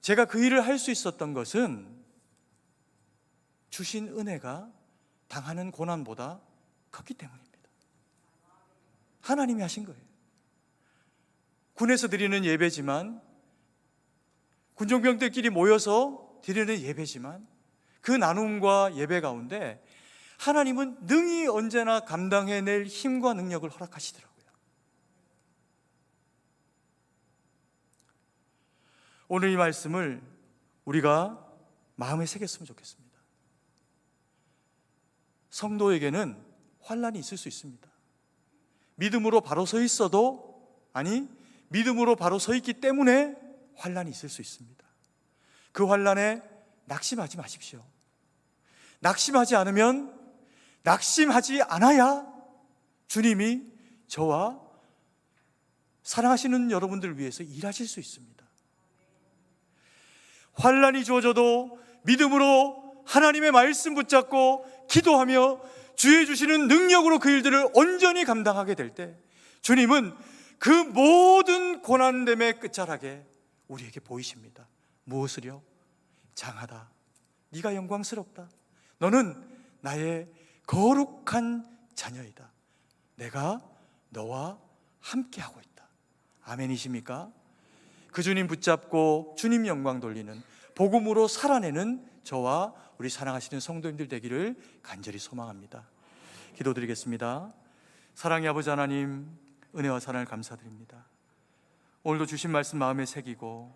제가 그 일을 할 수 있었던 것은 주신 은혜가 당하는 고난보다 컸기 때문입니다. 하나님이 하신 거예요. 군에서 드리는 예배지만, 군종병들끼리 모여서 드리는 예배지만, 그 나눔과 예배 가운데 하나님은 능히 언제나 감당해낼 힘과 능력을 허락하시더라고요. 오늘 이 말씀을 우리가 마음에 새겼으면 좋겠습니다. 성도에게는 환난이 있을 수 있습니다. 믿음으로 바로 서 있어도, 아니, 믿음으로 바로 서 있기 때문에 환난이 있을 수 있습니다. 그 환난에 낙심하지 마십시오. 낙심하지 않아야 주님이 저와 사랑하시는 여러분들을 위해서 일하실 수 있습니다. 환난이 주어져도 믿음으로 하나님의 말씀 붙잡고 기도하며 주의 주시는 능력으로 그 일들을 온전히 감당하게 될 때, 주님은 그 모든 고난됨의 끝자락에 우리에게 보이십니다. 무엇을요? 장하다, 네가 영광스럽다, 너는 나의 거룩한 자녀이다, 내가 너와 함께하고 있다. 아멘이십니까? 그 주님 붙잡고 주님 영광 돌리는, 복음으로 살아내는 저와 우리 사랑하시는 성도님들 되기를 간절히 소망합니다. 기도드리겠습니다. 사랑의 아버지 하나님, 은혜와 사랑을 감사드립니다. 오늘도 주신 말씀 마음에 새기고,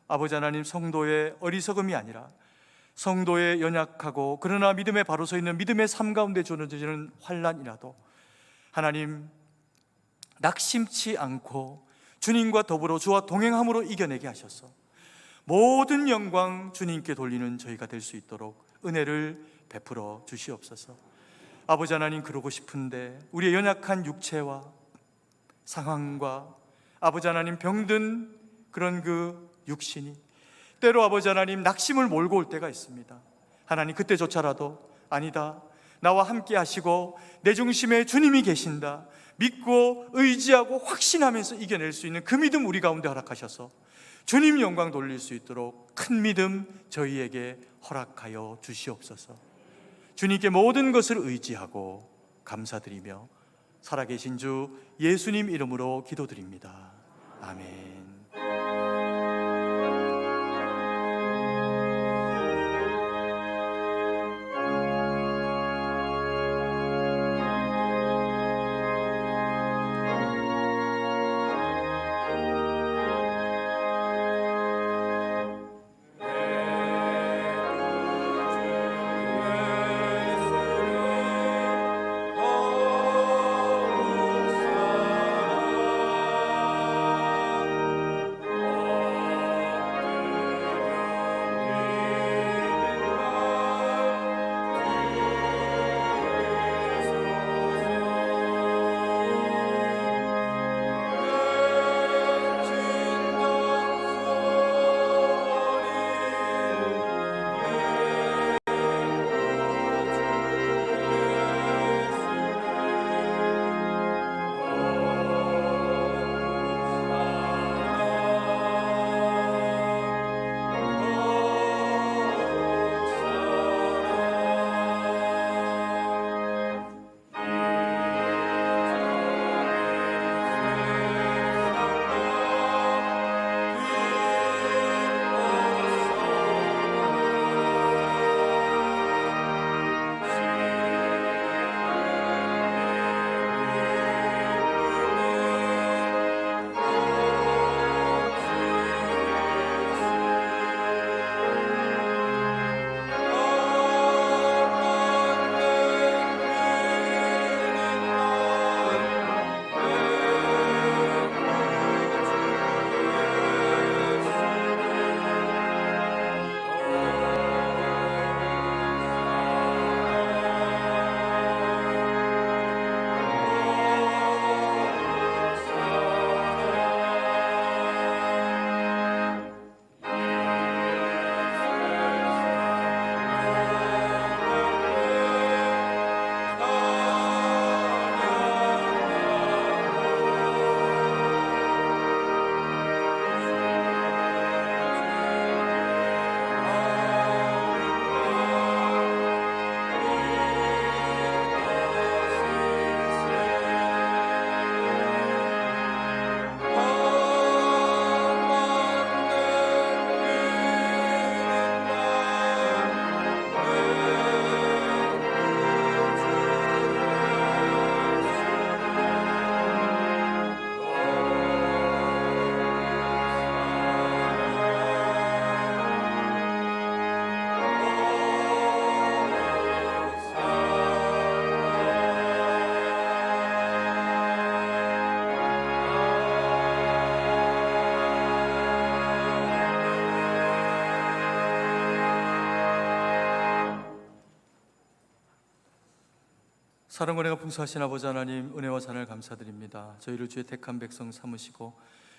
아버지 하나님, 성도의 어리석음이 아니라 성도의 연약하고 그러나 믿음에 바로 서 있는 믿음의 삶 가운데 주어지는 환난이라도 하나님 낙심치 않고 주님과 더불어 주와 동행함으로 이겨내게 하셔서 모든 영광 주님께 돌리는 저희가 될 수 있도록 은혜를 베풀어 주시옵소서. 아버지 하나님, 그러고 싶은데 우리의 연약한 육체와 상황과 아버지 하나님 병든 그런 그 육신이 때로 아버지 하나님 낙심을 몰고 올 때가 있습니다. 하나님, 그때조차라도 아니다, 나와 함께 하시고 내 중심에 주님이 계신다 믿고 의지하고 확신하면서 이겨낼 수 있는 그 믿음 우리 가운데 허락하셔서 주님 영광 돌릴 수 있도록 큰 믿음 저희에게 허락하여 주시옵소서. 주님께 모든 것을 의지하고 감사드리며 살아계신 주 예수님 이름으로 기도드립니다. 아멘. 사랑과 은혜가 풍성하신 아버지 하나님, 은혜와 찬양을 감사드립니다. 저희를 주의 택한 백성 삼으시고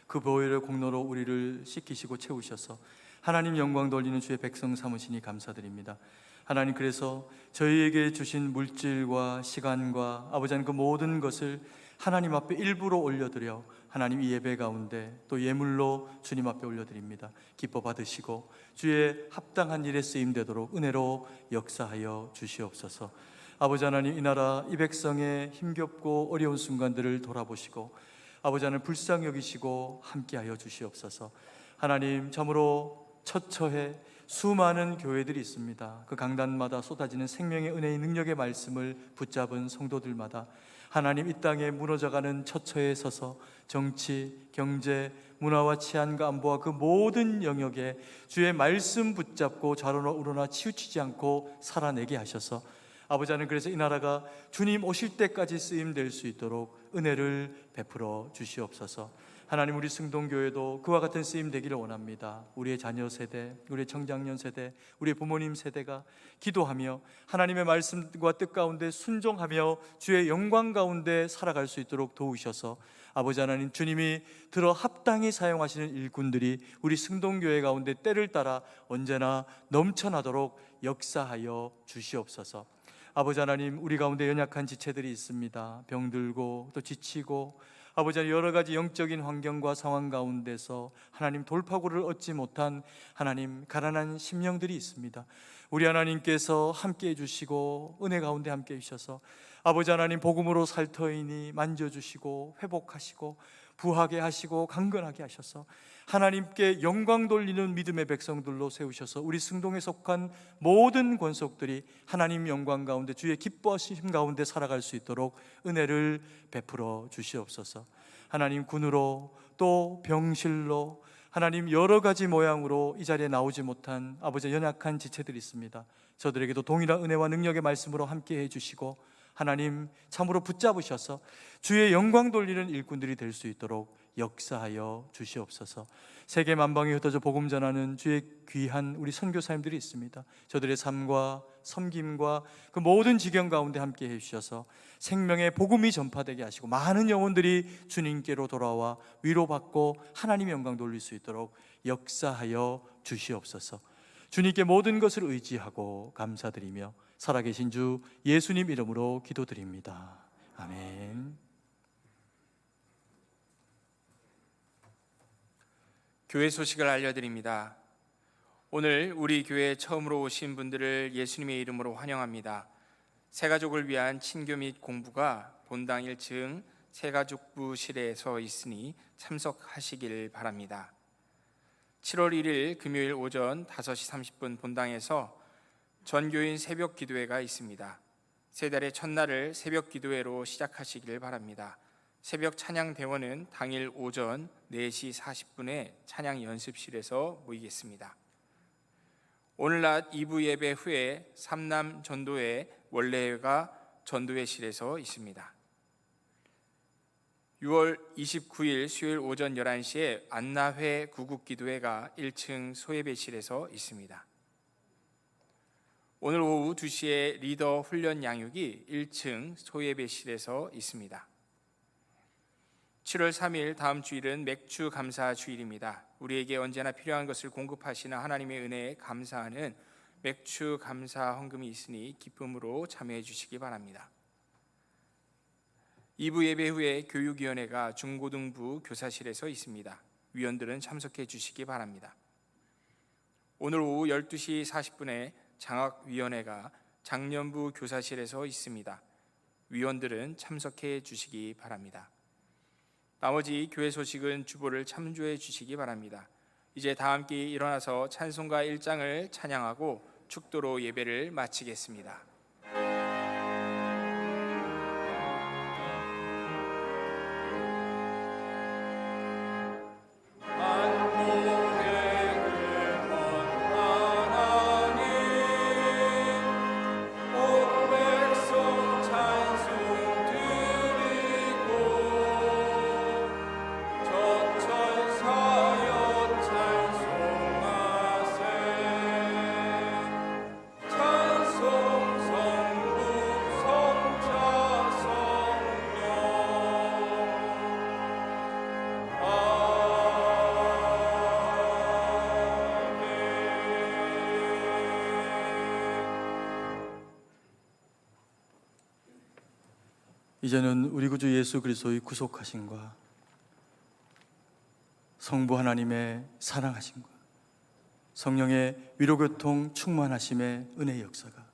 그 보혈의 공로로 우리를 씻기시고 채우셔서 하나님 영광 돌리는 주의 백성 삼으시니 감사드립니다. 하나님, 그래서 저희에게 주신 물질과 시간과 아버지 하나님 그 모든 것을 하나님 앞에 일부러 올려드려 하나님 이 예배 가운데 또 예물로 주님 앞에 올려드립니다. 기뻐 받으시고 주의 합당한 일에 쓰임되도록 은혜로 역사하여 주시옵소서. 아버지 하나님, 이 나라 이 백성의 힘겹고 어려운 순간들을 돌아보시고 아버지 하나님 불쌍히 여기시고 함께하여 주시옵소서. 하나님, 참으로 처처해 수많은 교회들이 있습니다. 그 강단마다 쏟아지는 생명의 은혜의 능력의 말씀을 붙잡은 성도들마다 하나님 이 땅에 무너져가는 처처에 서서 정치, 경제, 문화와 치안과 안보와 그 모든 영역에 주의 말씀 붙잡고 좌로나 우로나 치우치지 않고 살아내게 하셔서 아버지 하나님, 그래서 이 나라가 주님 오실 때까지 쓰임될 수 있도록 은혜를 베풀어 주시옵소서. 하나님, 우리 승동교회도 그와 같은 쓰임 되기를 원합니다. 우리의 자녀 세대, 우리의 청장년 세대, 우리의 부모님 세대가 기도하며 하나님의 말씀과 뜻 가운데 순종하며 주의 영광 가운데 살아갈 수 있도록 도우셔서 아버지 하나님, 주님이 들어 합당히 사용하시는 일꾼들이 우리 승동교회 가운데 때를 따라 언제나 넘쳐나도록 역사하여 주시옵소서. 아버지 하나님, 우리 가운데 연약한 지체들이 있습니다. 병들고 또 지치고 아버지 하나님, 여러 가지 영적인 환경과 상황 가운데서 하나님 돌파구를 얻지 못한 하나님 가난한 심령들이 있습니다. 우리 하나님께서 함께 해주시고 은혜 가운데 함께 해주셔서 아버지 하나님 복음으로 살 터이니 만져주시고 회복하시고 부하게 하시고 강건하게 하셔서 하나님께 영광 돌리는 믿음의 백성들로 세우셔서 우리 승동에 속한 모든 권속들이 하나님 영광 가운데 주의 기뻐하심 가운데 살아갈 수 있도록 은혜를 베풀어 주시옵소서. 하나님, 군으로 또 병실로 하나님 여러 가지 모양으로 이 자리에 나오지 못한 아버지 연약한 지체들이 있습니다. 저들에게도 동일한 은혜와 능력의 말씀으로 함께 해주시고 하나님 참으로 붙잡으셔서 주의 영광 돌리는 일꾼들이 될 수 있도록 역사하여 주시옵소서. 세계 만방에 흩어져 복음 전하는 주의 귀한 우리 선교사님들이 있습니다. 저들의 삶과 섬김과 그 모든 지경 가운데 함께 해주셔서 생명의 복음이 전파되게 하시고 많은 영혼들이 주님께로 돌아와 위로받고 하나님의 영광 돌릴 수 있도록 역사하여 주시옵소서. 주님께 모든 것을 의지하고 감사드리며 살아계신 주 예수님 이름으로 기도드립니다. 아멘. 교회 소식을 알려드립니다. 오늘 우리 교회에 처음으로 오신 분들을 예수님의 이름으로 환영합니다. 새가족을 위한 친교 및 공부가 본당 1층 새가족부실에서 있으니 참석하시길 바랍니다. 7월 1일 금요일 오전 5시 30분 본당에서 전교인 새벽 기도회가 있습니다. 세 달의 첫날을 새벽 기도회로 시작하시길 바랍니다. 새벽 찬양 대원은 당일 오전 4시 40분에 찬양 연습실에서 모이겠습니다. 오늘 낮 2부 예배 후에 삼남 전도회 원래회가 전도회실에서 있습니다. 6월 29일 수요일 오전 11시에 안나회 구국기도회가 1층 소예배실에서 있습니다. 오늘 오후 2시에 리더 훈련 양육이 1층 소예배실에서 있습니다. 7월 3일 다음 주일은 맥주 감사 주일입니다. 우리에게 언제나 필요한 것을 공급하시는 하나님의 은혜에 감사하는 맥주 감사 헌금이 있으니 기쁨으로 참여해 주시기 바랍니다. 2부 예배 후에 교육위원회가 중고등부 교사실에서 있습니다. 위원들은 참석해 주시기 바랍니다. 오늘 오후 12시 40분에 장학위원회가 장년부 교사실에서 있습니다. 위원들은 참석해 주시기 바랍니다. 나머지 교회 소식은 주보를 참조해 주시기 바랍니다. 이제 다 함께 일어나서 찬송가 1장을 찬양하고 축도로 예배를 마치겠습니다. 찬송 이제는 우리 구주 예수 그리스도의 구속하심과 성부 하나님의 사랑하심과 성령의 위로교통 충만하심의 은혜의 역사가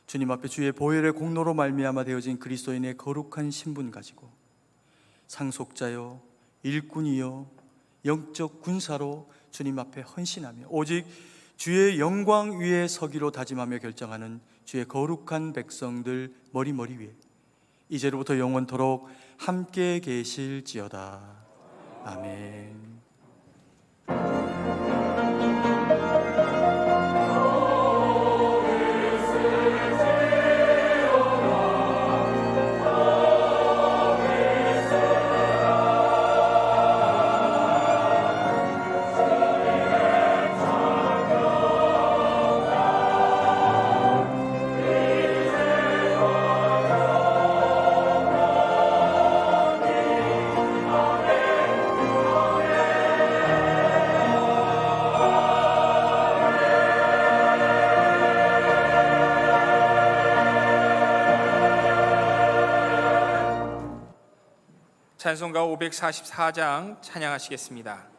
주님 앞에 주의 보혈의 공로로 말미암아 되어진 그리스도인의 거룩한 신분 가지고 상속자요 일꾼이요 영적 군사로 주님 앞에 헌신하며 오직 주의 영광 위에 서기로 다짐하며 결정하는 주의 거룩한 백성들 머리머리 위에 이제로부터 영원토록 함께 계실지어다. 아멘. 찬송가 544장 찬양하시겠습니다.